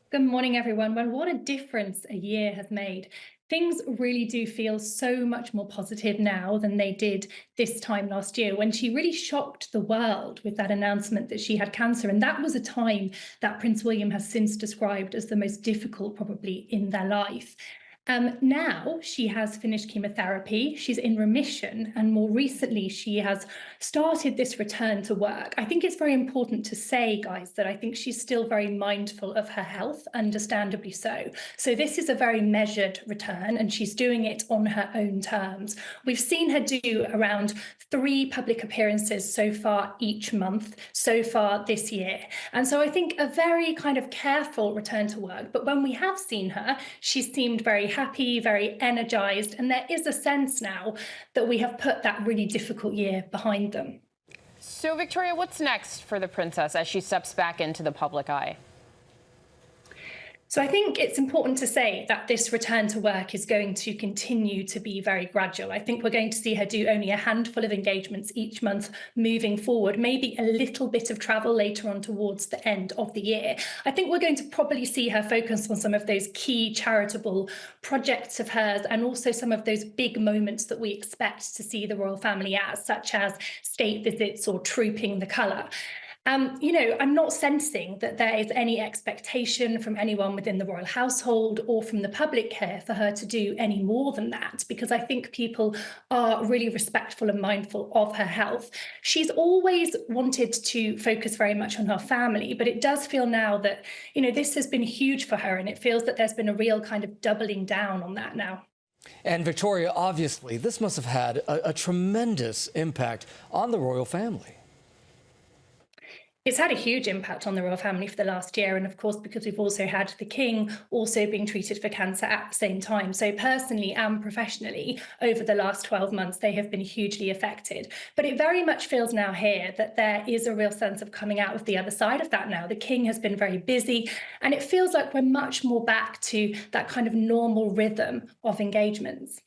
Good morning, everyone. Well, what a difference a year has made. Things really do feel so much more positive now than they did this time last year, when she really shocked the world with that announcement that she had cancer. And that was a time that Prince William has since described as the most difficult probably in their life. Now she has finished chemotherapy, she's in remission, and more recently she has started this return to work. I think it's very important to say, guys, that I think she's still very mindful of her health, understandably so. So this is a very measured return, and she's doing it on her own terms. We've seen her do around 3 public appearances so far each month, so far this year. And so I think a very kind of careful return to work. But when we have seen her, she seemed very happy, very energized, and there is a sense now that we have put that really difficult year behind them.
So, Victoria, what's next for the princess as she steps back into the public eye?
So I think it's important to say that this return to work is going to continue to be very gradual. I think we're going to see her do only a handful of engagements each month moving forward, maybe a little bit of travel later on towards the end of the year. I think we're going to probably see her focus on some of those key charitable projects of hers, and also some of those big moments that we expect to see the royal family as, such as state visits or trooping the colour. I'm not sensing that there is any expectation from anyone within the royal household or from the public here for her to do any more than that, because I think people are really respectful and mindful of her health. She's always wanted to focus very much on her family, but it does feel now that, this has been huge for her, and it feels that there's been a real kind of doubling down on that now.
And Victoria, obviously, this must have had a tremendous impact on the royal family.
It's had a huge impact on the royal family for the last year. And of course, because we've also had the king also being treated for cancer at the same time. So personally and professionally, over the last 12 months, they have been hugely affected. But it very much feels now here that there is a real sense of coming out of the other side of that now. The king has been very busy, and it feels like we're much more back to that kind of normal rhythm of engagements.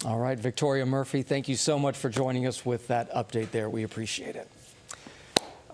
All right, Victoria Murphy, thank you so much for joining us with that update there. We appreciate it.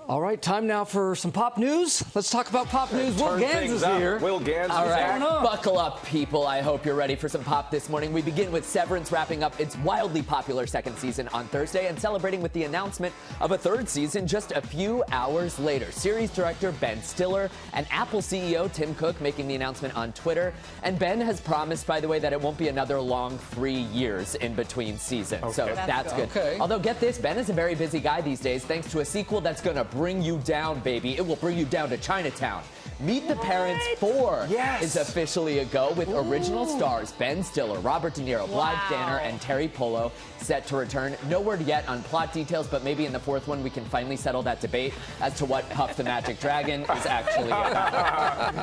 All right, time now for some pop news. Let's talk about pop news. Will Gans is here.
Will Gans
All
is
right,
back.
buckle up, people. I hope you're ready for some pop this morning. We begin with Severance wrapping up its wildly popular second season on Thursday and celebrating with the announcement of a third season just a few hours later. Series director Ben Stiller and Apple CEO Tim Cook making the announcement on Twitter. And Ben has promised, by the way, that it won't be another long 3 years in between seasons.
Okay.
So that's good.
Okay.
Although, get this, Ben is a very busy guy these days, thanks to a sequel that's going to bring you down, baby. It will bring you down to Chinatown. Meet the Parents 4 is officially a go with original stars Ben Stiller, Robert De Niro, Blythe Danner, and Terry Polo set to return. No word yet on plot details, but maybe in the fourth one we can finally settle that debate as to what Huff the Magic Dragon is actually about.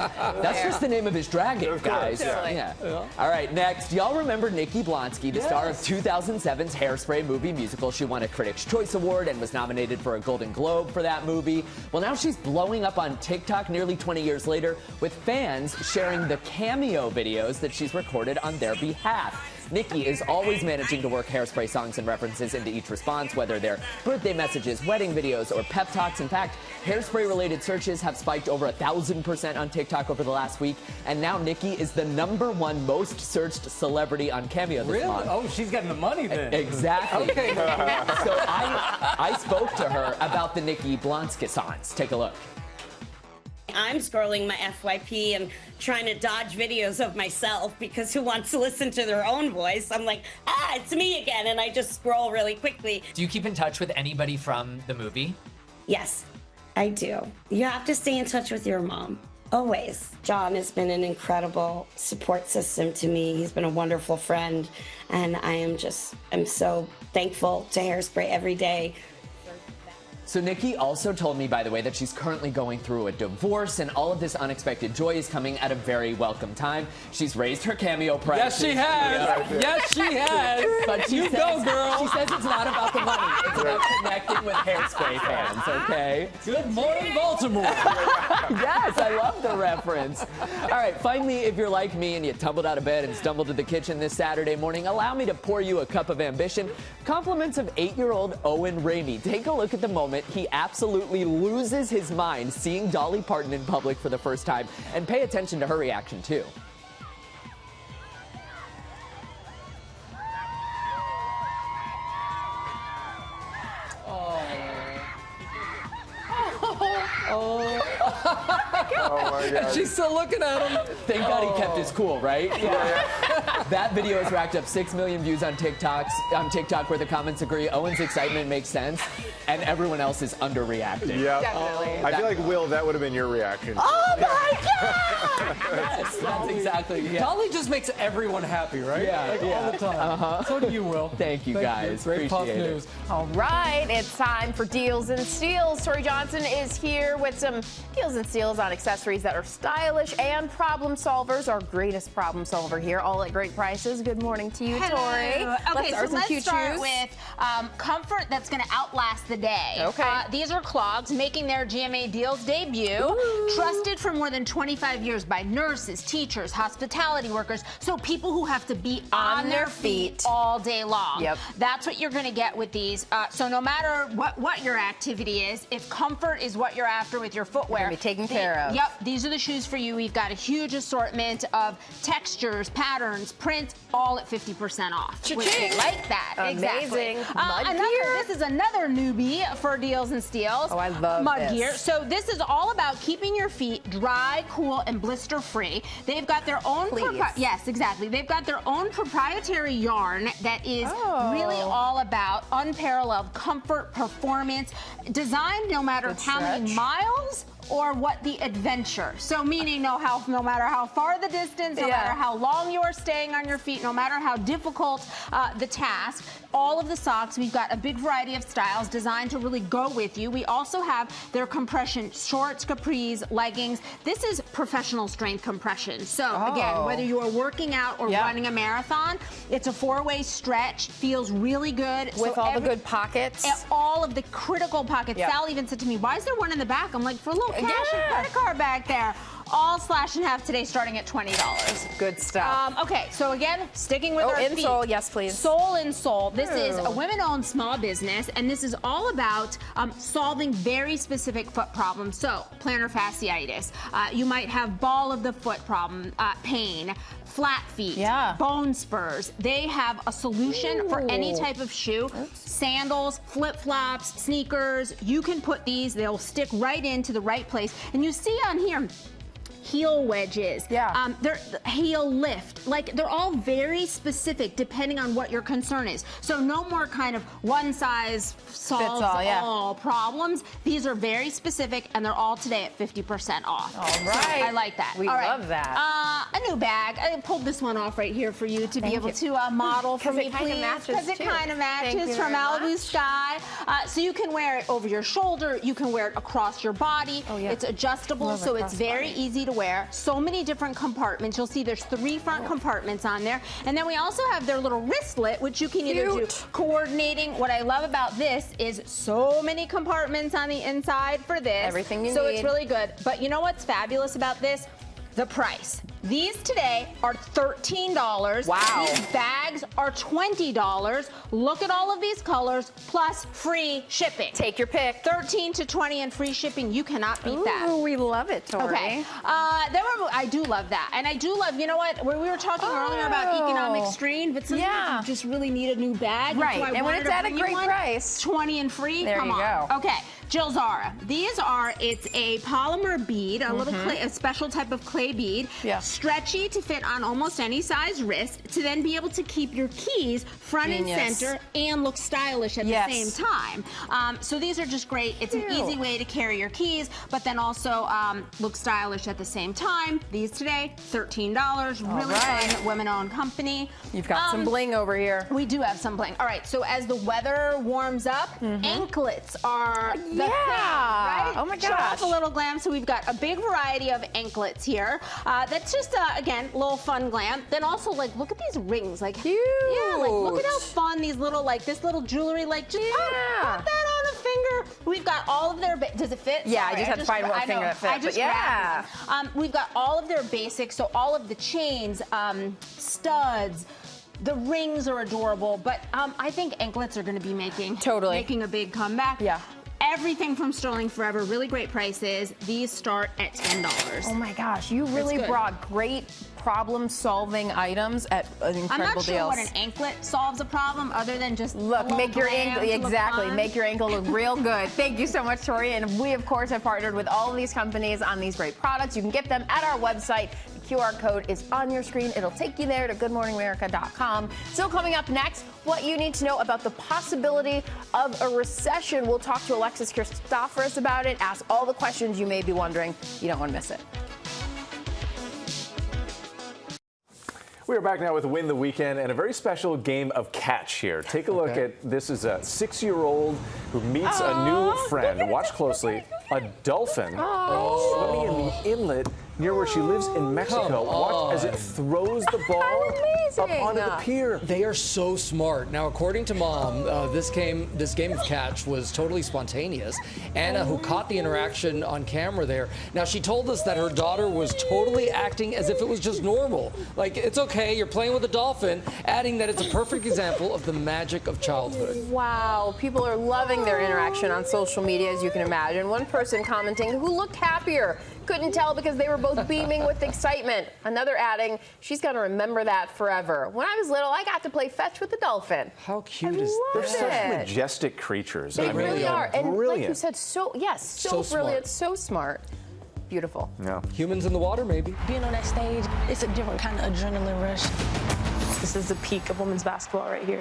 That's just the name of his dragon, guys. Yeah. All right, next. Y'all remember Nikki Blonsky, the star of 2007's Hairspray movie musical. She won a Critics' Choice Award and was nominated for a Golden Globe for that movie. Well, now she's blowing up on TikTok nearly 20 years later with fans sharing the cameo videos that she's recorded on their behalf. Nikki is always managing to work Hairspray songs and references into each response, whether they're birthday messages, wedding videos, or pep talks. In fact, Hairspray-related searches have spiked over 1,000% on TikTok over the last week, and now Nikki is the #1 most searched celebrity on Cameo this month.
Oh, she's getting the money then.
Exactly.
Okay.
So I spoke to her about the Nikki Blonsky songs. Take a look.
I'm scrolling my FYP and trying to dodge videos of myself because who wants to listen to their own voice? I'm like, it's me again, and I just scroll really quickly.
Do you keep in touch with anybody from the movie?
Yes, I do. You have to stay in touch with your mom. Always. John has been an incredible support system to me. He's been a wonderful friend, and I'm so thankful to Hairspray every day.
So Nikki also told me, by the way, that she's currently going through a divorce, and all of this unexpected joy is coming at a very welcome time. She's raised her Cameo prices.
Yes, she has. Yes, she has.
But
you go, girl.
She says it's not about the money. It's about connecting with Hairspray fans, okay?
Good morning, Baltimore.
Yes, I love the reference. All right, finally, if you're like me and you tumbled out of bed and stumbled to the kitchen this Saturday morning, allow me to pour you a cup of ambition. Compliments of 8-year-old Owen Ramey. Take a look at the moment he absolutely loses his mind seeing Dolly Parton in public for the first time, and pay attention to her reaction too.
Oh my God. She's still looking at him.
Thank God he kept his cool, right? That video has racked up 6 million views on TikTok, where the comments agree Owen's excitement makes sense, and everyone else is underreacting.
Yeah, I feel like, Will, that would have been your reaction.
Oh my God!
Yes, that's exactly. Yeah.
Dolly just makes everyone happy, right?
Yeah,
like all the time. So do you, Will.
Thank you, guys.
Great puff
Appreciate it.
news.
All right, it's time for Deals and Steals. Tori Johnson is here with some deals and steals on accessories that are stylish and problem solvers. Our greatest problem solver here, all at great prices. Good morning to you, Tori.
Okay, let's start with comfort that's going to outlast the day.
Okay.
These are clogs making their GMA deals debut. Ooh. Trusted for more than 25 years by nurses, teachers, hospitality workers, so people who have to be on their feet all day long.
Yep.
That's what you're going to get with these. So no matter what your activity is, if comfort is what you're after with your footwear,
be taken care of.
Yep, these are the shoes for you. We've got a huge assortment of textures, patterns, prints, all at 50% off.
Cha-ching.
Like that.
Amazing.
Exactly. This is another newbie for Deals and Steals.
Oh, I love
Mud
this.
gear. So this is all about keeping your feet dry, cool, and blister free. They've got their own yes, exactly. They've got their own proprietary yarn that is really all about unparalleled comfort, performance, designed no matter how many miles or what the adventure. So meaning no matter how far the distance, no matter how long you are staying on your feet, no matter how difficult the task, all of the socks, we've got a big variety of styles designed to really go with you. We also have their compression shorts, capris, leggings. This is professional strength compression. So again, whether you are working out or running a marathon, it's a 4-way stretch, feels really good.
With all the good pockets.
All of the critical pockets. Sal even said to me, why is there one in the back? I'm like, for a little cash and credit card back there. All slash and half today, starting at $20.
Good stuff.
Okay, so again, sticking with our feet.
Insole, yes, please.
Soul in Soul. This is a women-owned small business, and this is all about solving very specific foot problems. So, plantar fasciitis. You might have ball of the foot problem, pain, flat feet, bone spurs. They have a solution for any type of shoe. Sandals, flip-flops, sneakers. You can put these. They'll stick right into the right place. And you see on here, heel wedges.
Yeah.
They're heel lift. Like, they're all very specific depending on what your concern is. So no more kind of one size solves all problems. These are very specific, and they're all today at 50% off.
All right.
So I like that.
We
all right.
love that.
A new bag. I pulled this one off right here for you to be able to model for me, please. Because it kind of matches from Malibu Sky. So you can wear it over your shoulder. You can wear it across your body.
Oh, yeah.
It's adjustable, so it's very easy to wear. So many different compartments. You'll see there's 3 front compartments on there. And then we also have their little wristlet, which you can either do coordinating. What I love about this is so many compartments on the inside for this.
Everything you
So
need.
it's really good. But you know what's fabulous about this? The price. These today are $13.
Wow.
These bags are $20. Look at all of these colors, plus free shipping.
Take your pick.
13 to 20 and free shipping. You cannot beat that.
Ooh, we love it, Tori.
Okay. I do love that. And I do love, you know what, where we were talking earlier about economic strain, but sometimes you just really need a new bag.
Right.
So I
And when
wanted
it's
to
at a
bring you
great
one.
price.
20 and free.
There
Come
you
on.
go.
Okay. Jill Zara. These are, it's a polymer bead, a little clay, a special type of clay bead.
Yeah.
Stretchy to fit on almost any size wrist, to then be able to keep your keys front and center and look stylish at the same time. So these are just great. It's an easy way to carry your keys, but then also look stylish at the same time. These today, $13. Really fun, women-owned company.
You've got some bling over here.
We do have some bling. All right, so as the weather warms up, anklets are the thing, right?
Oh my
Show off
gosh.
a little glam. So we've got a big variety of anklets here. That's just, again, a little fun glam. Then also, like, look at these rings. Like,
cute.
Yeah, like, look at how fun these little, like, this little jewelry, like, just pop that on a finger. We've got all of their, does it fit?
Yeah,
Sorry,
I just have to find one finger that fits.
I just
but
grabbed it. We've got all of their basics, so all of the chains, studs. The rings are adorable, but I think anklets are going to be making a big comeback.
Yeah.
Everything from Sterling Forever, really great prices. These start at $10.
Oh my gosh, you really brought great problem-solving items at incredible
I'm not
deals.
sure what an anklet solves a problem other than just
Make your ankle make your ankle look real good. Thank you so much, Tori. And we, of course, have partnered with all of these companies on these great products. You can get them at our website. The QR code is on your screen. It'll take you there to goodmorningamerica.com. Still coming up next, what you need to know about the possibility of a recession. We'll talk to Alexis Christoforous about it, ask all the questions you may be wondering. You don't want to miss it.
We are back now with Win the Weekend and a very special game of catch here. Take a look at this. Is a 6-year-old who meets a new friend. Watch closely. A dolphin swimming in the inlet near where she lives in Mexico. Watch as it throws the ball up onto the pier.
They are so smart. Now, according to Mom, this game of catch was totally spontaneous. Anna, who caught the interaction on camera there, now she told us that her daughter was totally acting as if it was just normal. Like, it's okay, you're playing with a dolphin, adding that it's a perfect example of the magic of childhood.
Wow, people are loving their interaction on social media, as you can imagine. One person commenting who looked happier. Couldn't tell because they were both beaming with excitement. Another adding, she's going to remember that forever. When I was little, I got to play fetch with the dolphin.
How cute is that?
They're such majestic creatures.
They really are. And
brilliant.
like you said, so brilliant, so smart. Beautiful.
Yeah.
Humans in the water, maybe.
Being on that stage, it's a different kind of adrenaline rush. This is the peak of women's basketball right here.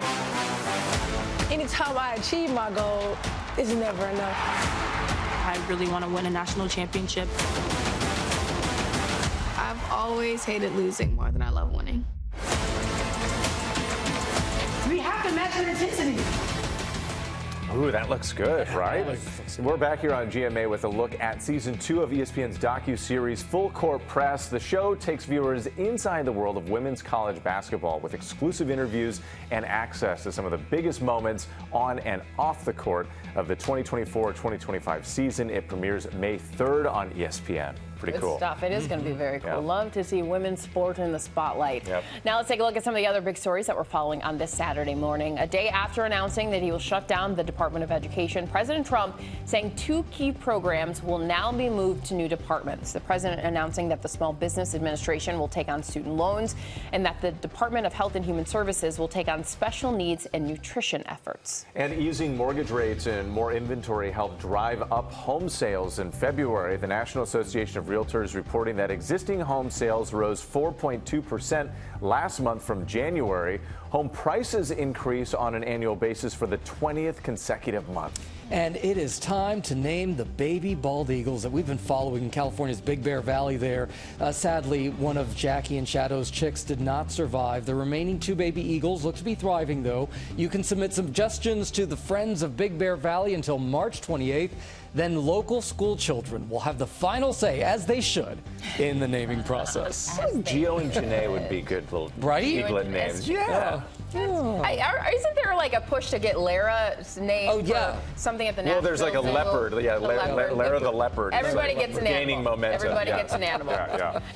Anytime I achieve my goal, it's never enough.
I really want to win a national championship.
I've always hated losing more than I love winning.
We have to match the intensity.
Ooh, that looks good, right? We're back here on GMA with a look at season 2 of ESPN's docu-series Full Court Press. The show takes viewers inside the world of women's college basketball with exclusive interviews and access to some of the biggest moments on and off the court of the 2024-2025 season. It premieres May 3rd on ESPN. Pretty cool.
Good stuff. It is going to be very cool.
Yeah.
Love to see women's sport in the spotlight.
Yep.
Now let's take a look at some of the other big stories that we're following on this Saturday morning. A day after announcing that he will shut down the Department of Education, President Trump saying 2 key programs will now be moved to new departments. The president announcing that the Small Business Administration will take on student loans and that the Department of Health and Human Services will take on special needs and nutrition efforts.
And easing mortgage rates and more inventory helped drive up home sales in February. The National Association of Realtors reporting that existing home sales rose 4.2% last month from January. Home prices increase on an annual basis for the 20th consecutive month.
And it is time to name the baby bald eagles that we've been following in California's Big Bear Valley there. Sadly, one of Jackie and Shadow's chicks did not survive. The remaining 2 baby eagles look to be thriving, though. You can submit suggestions to the Friends of Big Bear Valley until March 28th. Then local school children will have the final say, as they should, in the naming process.
Gio and Janae would be good little eaglet names.
Yeah. Isn't there like a push to get Lara's name for something at the national?
Well, there's like a leopard. Yeah, Lara the leopard.
Everybody gets an animal.
Gaining momentum.
Everybody gets an animal.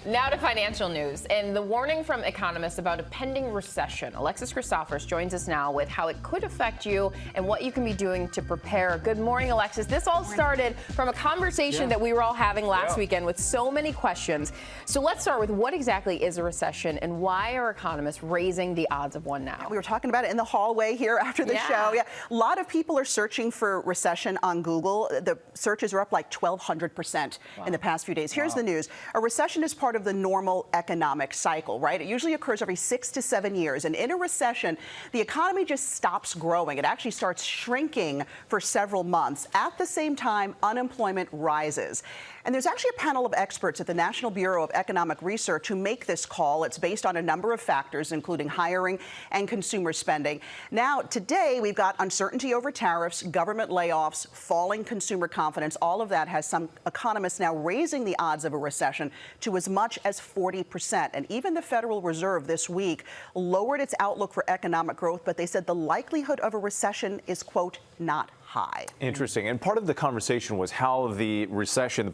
Now to financial news and the warning from economists about a pending recession. Alexis Christophers joins us now with how it could affect you and what you can be doing to prepare. Good morning, Alexis. This all started from a conversation that we were all having last weekend with so many questions. So let's start with what exactly is a recession and why are economists raising the odds of one now?
We were talking about it in the hallway here after the show. Yeah, a lot of people are searching for recession on Google. The searches are up like 1,200% in the past few days. Here's the news. A recession is part of the normal economic cycle, right? It usually occurs every 6 to 7 years. And in a recession, the economy just stops growing. It actually starts shrinking for several months. At the same time, unemployment rises. And there's actually a panel of experts at the National Bureau of Economic Research who make this call. It's based on a number of factors, including hiring and consumer spending. Now, today, we've got uncertainty over tariffs, government layoffs, falling consumer confidence. All of that has some economists now raising the odds of a recession to as much as 40%. And even the Federal Reserve this week lowered its outlook for economic growth, but they said the likelihood of a recession is, quote, not high.
Interesting. And part of the conversation was how the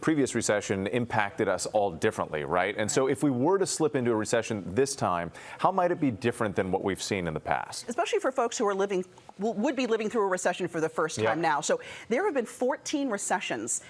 previous recession impacted us all differently, right? And so if we were to slip into a recession this time, how might it be different than what we've seen in the past?
Especially for folks who are would be living through a recession for the first time now. So there have been 14 recessions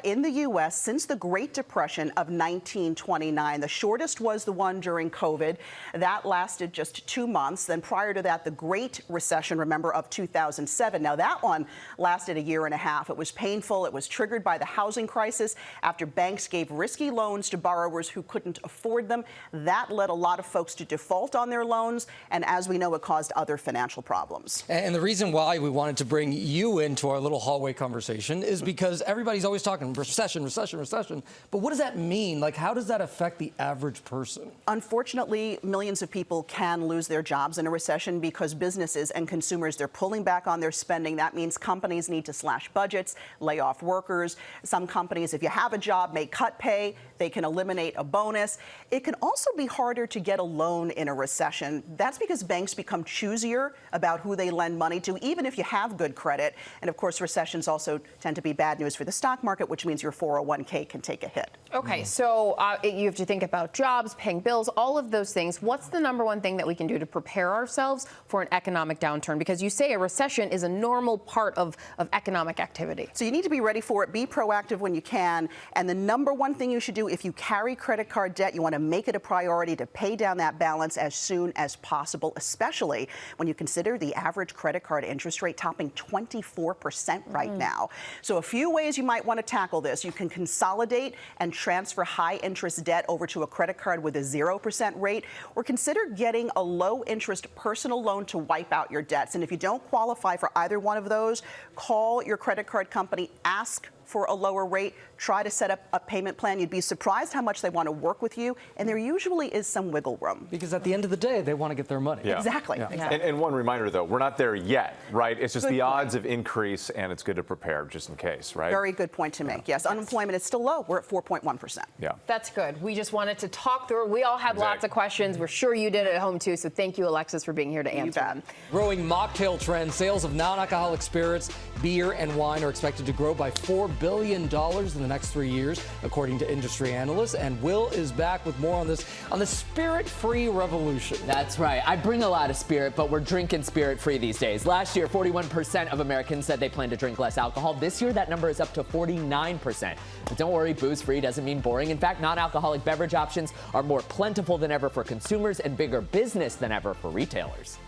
in the U.S. since the Great Depression of 1929. The shortest was the one during COVID. That lasted just 2 months. Then prior to that, the Great Recession, remember, of 2007. Now that one lasted a year and a half. It was painful. It was triggered by the housing crisis after banks gave risky loans to borrowers who couldn't afford them. That led a lot of folks to default on their loans. And as we know, it caused other financial problems.
And the reason why we wanted to bring you into our little hallway conversation is because everybody's always talking recession, recession, recession. But what does that mean? Like, how does that affect the average person?
Unfortunately, millions of people can lose their jobs in a recession because businesses and consumers, they're pulling back on their spending. That means companies need to slash budgets, lay off workers. Some companies, if you have a job, may cut pay. They can eliminate a bonus. It can also be harder to get a loan in a recession. That's because banks become choosier about who they lend money to, even if you have good credit. And of course, recessions also tend to be bad news for the stock market, which means your 401k can take a hit.
Okay, so you have to think about jobs, paying bills, all of those things. What's the number one thing that we can do to prepare ourselves for an economic downturn? Because you say a recession is a normal part of economic activity.
So you need to be ready for it. Be proactive when you can. And the number one thing you should do if you carry credit card debt, you want to make it a priority to pay down that balance as soon as possible, especially when you consider the average credit card interest rate topping 24% right now. So a few ways you might want to tackle this. You can consolidate and transfer high interest debt over to a credit card with a 0% rate, or consider getting a low interest personal loan to wipe out your debts. And if you don't qualify for either one of those, call your credit card company, ask for a lower rate, try to set up a payment plan. You'd be surprised how much they want to work with you, and there usually is some wiggle room.
Because at the end of the day, they want to get their money.
Yeah.
Exactly.
Yeah.
Exactly.
And one reminder, though, we're not there yet, right? It's just
Good
the
point.
odds of increase, and it's good to prepare just in case, right?
Very good point to make. Yes, unemployment is still low. We're at 4.1%.
Yeah.
That's good. We just wanted to talk through it. We all had lots of questions. We're sure you did at home, too. So thank you, Alexis, for being here to answer them.
Growing mocktail trend, sales of non-alcoholic spirits, beer, and wine are expected to grow by $4 billion in the next 3 years, according to industry analysts. And Will is back with more on this, on the spirit-free revolution.
That's right. I bring a lot of spirit, but we're drinking spirit-free these days. Last year, 41% of Americans said they plan to drink less alcohol. This year, that number is up to 49%. But don't worry, booze-free doesn't mean boring. In fact, non-alcoholic beverage options are more plentiful than ever for consumers and bigger business than ever for retailers.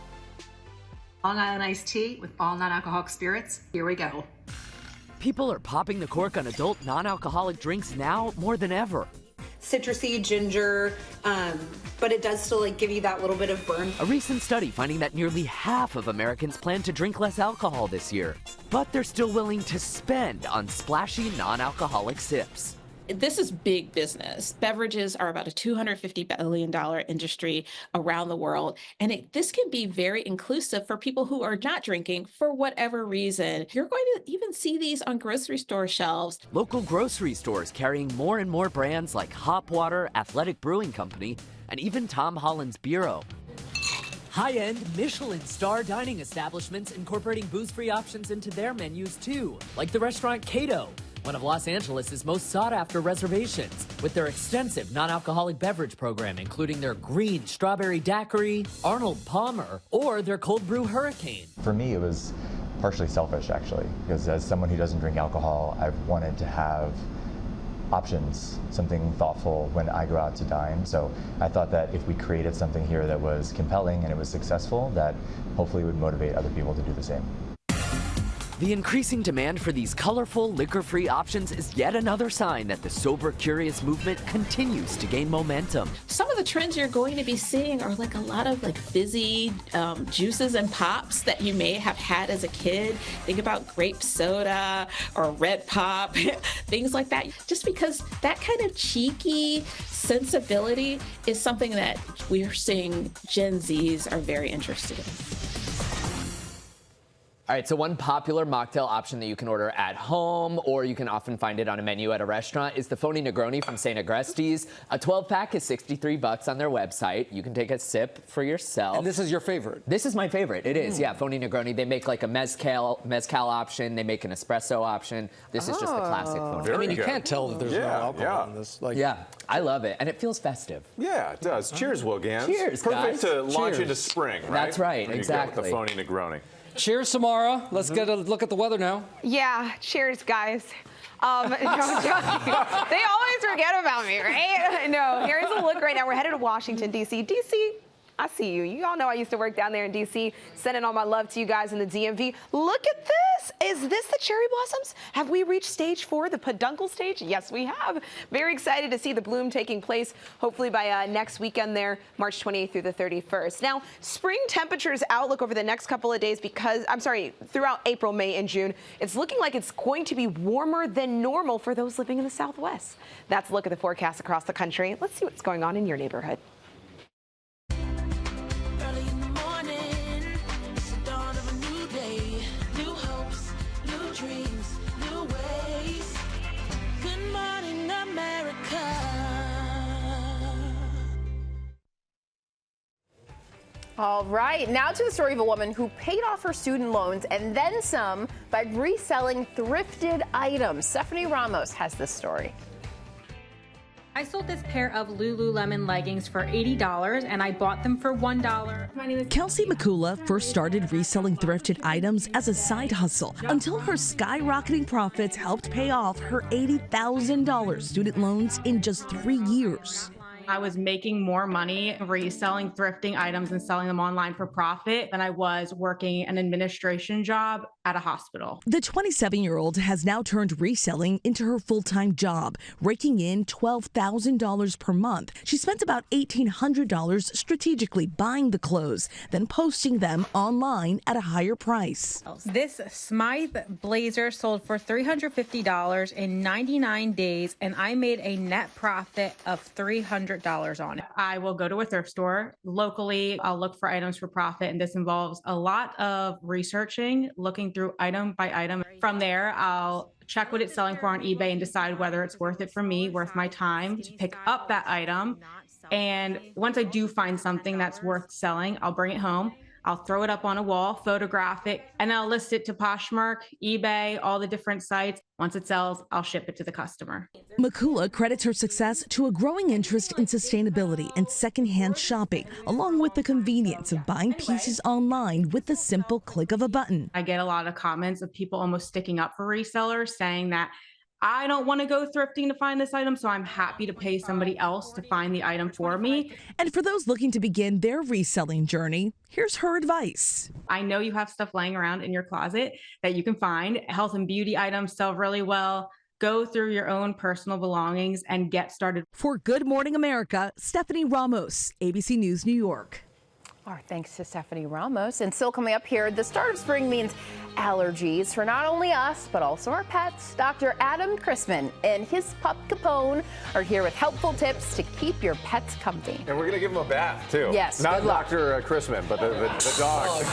Long Island iced tea with all non-alcoholic spirits. Here we go.
People are popping the cork on adult non-alcoholic drinks now more than ever.
Citrusy, ginger, but it does still give you that little bit of burn.
A recent study finding that nearly half of Americans plan to drink less alcohol this year, but they're still willing to spend on splashy non-alcoholic sips.
This is big business. Beverages are about a $250 billion industry around the world. And this can be very inclusive for people who are not drinking for whatever reason. You're going to even see these on grocery store shelves.
Local grocery stores carrying more and more brands like Hopwater, Athletic Brewing Company, and even Tom Holland's Bureau. High-end Michelin star dining establishments incorporating booze-free options into their menus too, like the restaurant Cato, one of Los Angeles' most sought-after reservations, with their extensive non-alcoholic beverage program, including their green strawberry daiquiri, Arnold Palmer, or their cold brew Hurricane.
For me, it was partially selfish, actually, because as someone who doesn't drink alcohol, I've wanted to have options, something thoughtful when I go out to dine. So I thought that if we created something here that was compelling and it was successful, that hopefully would motivate other people to do the same.
The increasing demand for these colorful, liquor-free options is yet another sign that the sober, curious movement continues to gain momentum.
Some of the trends you're going to be seeing are a lot of fizzy juices and pops that you may have had as a kid. Think about grape soda or red pop, things like that. Just because that kind of cheeky sensibility is something that we're seeing Gen Zs are very interested in.
All right, so one popular mocktail option that you can order at home, or you can often find it on a menu at a restaurant, is the Phony Negroni from St. Agreste's. A 12-pack is $63 on their website. You can take a sip for yourself.
And this is your favorite?
This is my favorite. It is, yeah, Phony Negroni. They make a mezcal option. They make an espresso option. This is just the classic Phony.
I mean, you can't tell that there's no alcohol in this.
Yeah, I love it, and it feels festive.
Yeah, it does. Cheers, Wilgans.
Cheers,
Perfect
guys.
to launch
Cheers.
into spring, right?
That's right,
When
exactly.
You go with the Phony Negroni.
Cheers, Samara. Let's get a look at the weather now.
Yeah, cheers, guys. No, I'm joking. They always forget about me, right? No, here's a look right now. We're headed to Washington, D.C. D.C., I see you. You all know I used to work down there in D.C., sending all my love to you guys in the DMV. Look at this. Is this the cherry blossoms? Have we reached stage 4, the peduncle stage? Yes, we have. Very excited to see the bloom taking place, hopefully by next weekend there, March 28th through the 31st. Now, spring temperatures outlook over the next couple of days throughout April, May, and June. It's looking like it's going to be warmer than normal for those living in the Southwest. That's a look at the forecast across the country. Let's see what's going on in your neighborhood.
All right, now to the story of a woman who paid off her student loans and then some by reselling thrifted items. Stephanie Ramos has this story.
I sold this pair of Lululemon leggings for $80 and I bought them for $1. My name is
Kelsey Makula first started reselling thrifted items as a side hustle until her skyrocketing profits helped pay off her $80,000 student loans in just 3 years.
I was making more money reselling thrifting items and selling them online for profit than I was working an administration job at a hospital.
The 27-year-old has now turned reselling into her full-time job, raking in $12,000 per month. She spent about $1,800 strategically buying the clothes, then posting them online at a higher price.
This Smythe blazer sold for $350 in 99 days, and I made a net profit of $300 on it. I will go to a thrift store locally. I'll look for items for profit, and this involves a lot of researching, looking through item by item. From there, I'll check what it's selling for on eBay and decide whether it's worth it for me, worth my time to pick up that item. And once I do find something that's worth selling, I'll bring it home. I'll throw it up on a wall, photograph it, and I'll list it to Poshmark, eBay, all the different sites. Once it sells, I'll ship it to the customer.
Makula credits her success to a growing interest in sustainability and secondhand shopping, along with the convenience of buying pieces online with the simple click of a button.
I get a lot of comments of people almost sticking up for resellers, saying that I don't want to go thrifting to find this item, so I'm happy to pay somebody else to find the item for me.
And for those looking to begin their reselling journey, here's her advice.
I know you have stuff laying around in your closet that you can find. Health and beauty items sell really well. Go through your own personal belongings and get started.
For Good Morning America, Stephanie Ramos, ABC News, New York.
Our thanks to Stephanie Ramos. And still coming up here, the start of spring means allergies for not only us, but also our pets. Dr. Adam Chrisman and his pup Capone are here with helpful tips to keep your pets comfy.
And we're going to give them a bath, too.
Yes.
Not Dr. Chrisman, but the dog.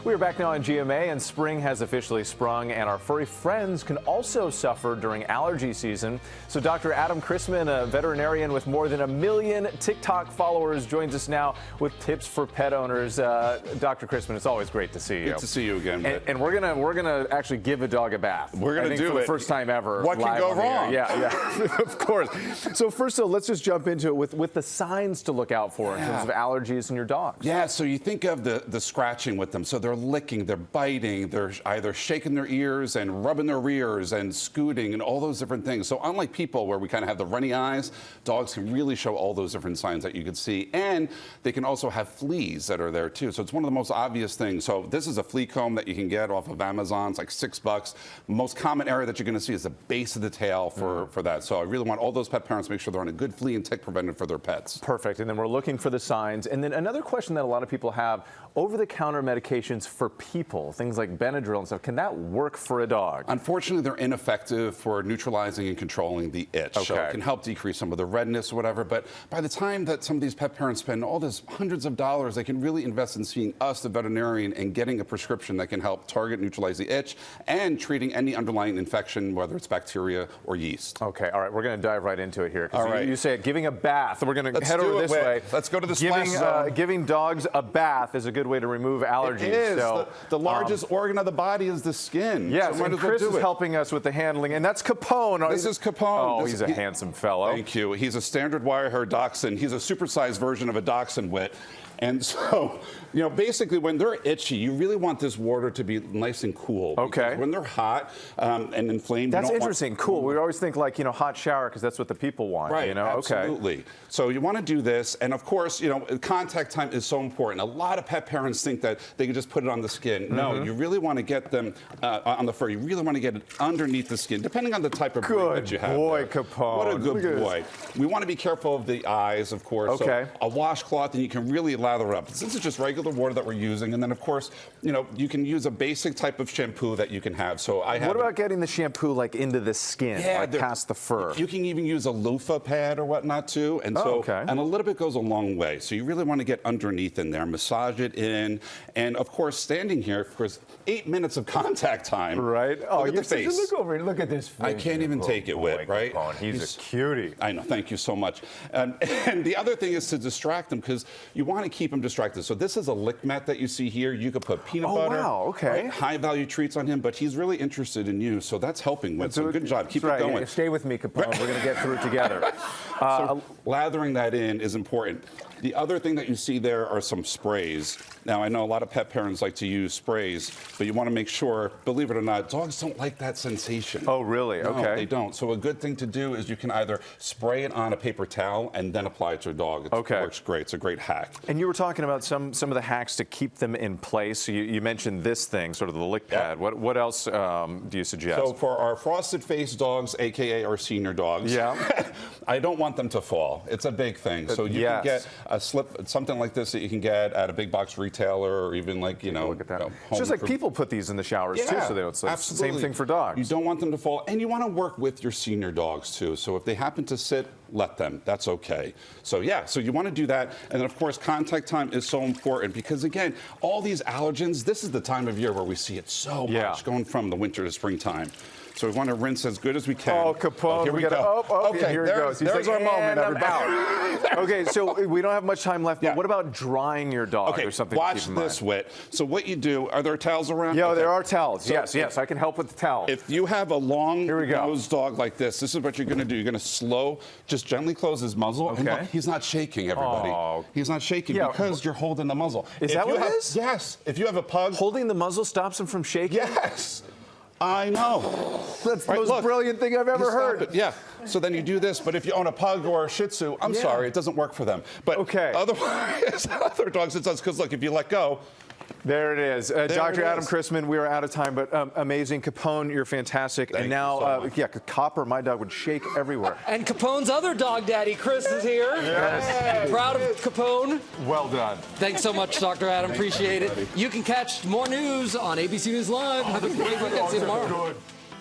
We are back now on GMA, and spring has officially sprung, and our furry friends can also suffer during allergy season. So Dr. Adam Chrisman, a veterinarian with more than 1 million TikTok followers, joins us now with tips for pet owners. Dr. Chrisman, it's always great to see you.
Good to see you again.
And we're gonna actually give a dog a bath.
We're gonna do
for
it
the first time ever.
What can go wrong?
Yeah, of course. So first, let's just jump into it with the signs to look out for in terms of allergies in your dogs.
Yeah. So you think of the scratching with them. So they're licking, they're biting, they're either shaking their ears and rubbing their rears and scooting and all those different things. So unlike people where we kind of have the runny eyes, dogs can really show all those different signs that you can see. And they can also have fleas that are there too. So it's one of the most obvious things. So this is a flea comb that you can get off of Amazon. It's like $6. Most common area that you're going to see is the base of the tail for that. So I really want all those pet parents to make sure they're on a good flea and tick preventative for their pets.
Perfect. And then we're looking for the signs. And then another question that a lot of people have, over-the-counter medications for people, things like Benadryl and stuff, can that work for a dog?
Unfortunately, they're ineffective for neutralizing and controlling the itch.
Okay.
So it can help decrease some of the redness or whatever. But by the time that some of these pet parents spend all this hundreds of dollars, they can really invest in seeing us, the veterinarian, and getting a prescription that can help target, neutralize the itch, and treating any underlying infection, whether it's bacteria or yeast.
Okay, all right, we're going to dive right into it here.
All right.
You say it, giving a bath. We're going to head over this way.
Let's go to the splash zone.
Giving dogs a bath is a good way to remove allergies.
It is.
So,
the largest organ of the body is the skin.
Yes,
so
and Chris is helping us with the handling, and that's Capone.
This is Capone.
Oh, he's a handsome fellow.
Thank you. He's a standard wire-haired dachshund. He's a supersized version of a dachshund wit. And so, basically when they're itchy, you really want this water to be nice and cool.
Okay.
When they're hot and inflamed,
that's interesting. Cool. We always think like, hot shower because that's what the people want.
Right. Absolutely.
Okay.
So you want to do this. And of course, contact time is so important. A lot of pet parents think that they can just put it on the skin. No, you really want to get them on the fur. You really want to get it underneath the skin, depending on the type of breed that you have.
Good boy,
there.
Capone.
What a good boy. We want to be careful of the eyes, of course.
Okay.
So a washcloth, and you can really lather up. Since it's just regular water that we're using, and then of course, you can use a basic type of shampoo that you can have. So I have.
What about getting the shampoo like into the skin, like past the fur?
You can even use a loofah pad or whatnot too, and and a little bit goes a long way. So you really want to get underneath in there, massage it in, and of course, standing here, of course, 8 minutes of contact time.
Right. Oh,
look at the face.
Look over here. Look at this face.
I can't even take it, Whit. Right.
Capone. He's a cutie.
I know. Thank you so much. And the other thing is to distract them because you want to keep them distracted. So this is a lick mat that you see here. You could put peanut butter.
Wow, okay.
Right? High value treats on him, but he's really interested in you. So that's helping with. So good job. Keep it going.
Yeah, stay with me, Capone. We're going to get through it together.
So lathering that in is important. The other thing that you see there are some sprays. Now, I know a lot of pet parents like to use sprays, but you want to make sure, believe it or not, dogs don't like that sensation.
Oh, really?
No,
okay.
They don't. So a good thing to do is you can either spray it on a paper towel and then apply it to a dog. It works great. It's a great hack.
And you were talking about some of the hacks to keep them in place. So you mentioned this thing, sort of the lick pad. What else do you suggest?
So for our frosted face dogs, aka our senior dogs, I don't want them to fall. It's a big thing. So you can get a something like this that you can get at a big box retailer or even like,
look at that. It's just like people put these in the showers too, so they don't. So it's the same thing for dogs.
You don't want them to fall, and you want to work with your senior dogs too. So if they happen to sit, let them. That's okay. So so you want to do that, and then of course contact time is so important because again, all these allergens. This is the time of year where we see it so much, going from the winter to springtime. So we want to rinse as good as we can.
Oh, Capone,
here we go.
Okay, here he goes.
There's our moment, everybody.
Okay, so we don't have much time left, but what about drying your dog?
Okay,
or something
watch
to keep in
this,
mind?
Whit. So what you do, are there towels around?
Yeah,
Okay.
there are towels.
So
Yes, I can help with the towel.
If you have a long-nosed dog like this is what you're going to do. You're going to just gently close his muzzle.
Okay.
And look, he's not shaking, everybody.
Oh.
He's not shaking because you're holding the muzzle.
Is that what it is?
Yes. If you have a pug.
Holding the muzzle stops him from shaking?
Yes. I know.
That's the most brilliant thing I've ever heard.
Yeah. So then you do this, but if you own a pug or a Shih Tzu, I'm sorry, it doesn't work for them. But otherwise, other dogs it does, because look, if you let go.
There it is. Dr. Adam Chrisman, we are out of time, but amazing. Capone, you're fantastic.
Thank
and now,
you so
Copper, my dog, would shake everywhere.
And Capone's other dog daddy, Chris, is here.
Yes.
Proud of Capone.
Well done.
Thanks so much, Dr. Adam. Appreciate it. You can catch more news on ABC News Live. Have a great weekend. See you tomorrow.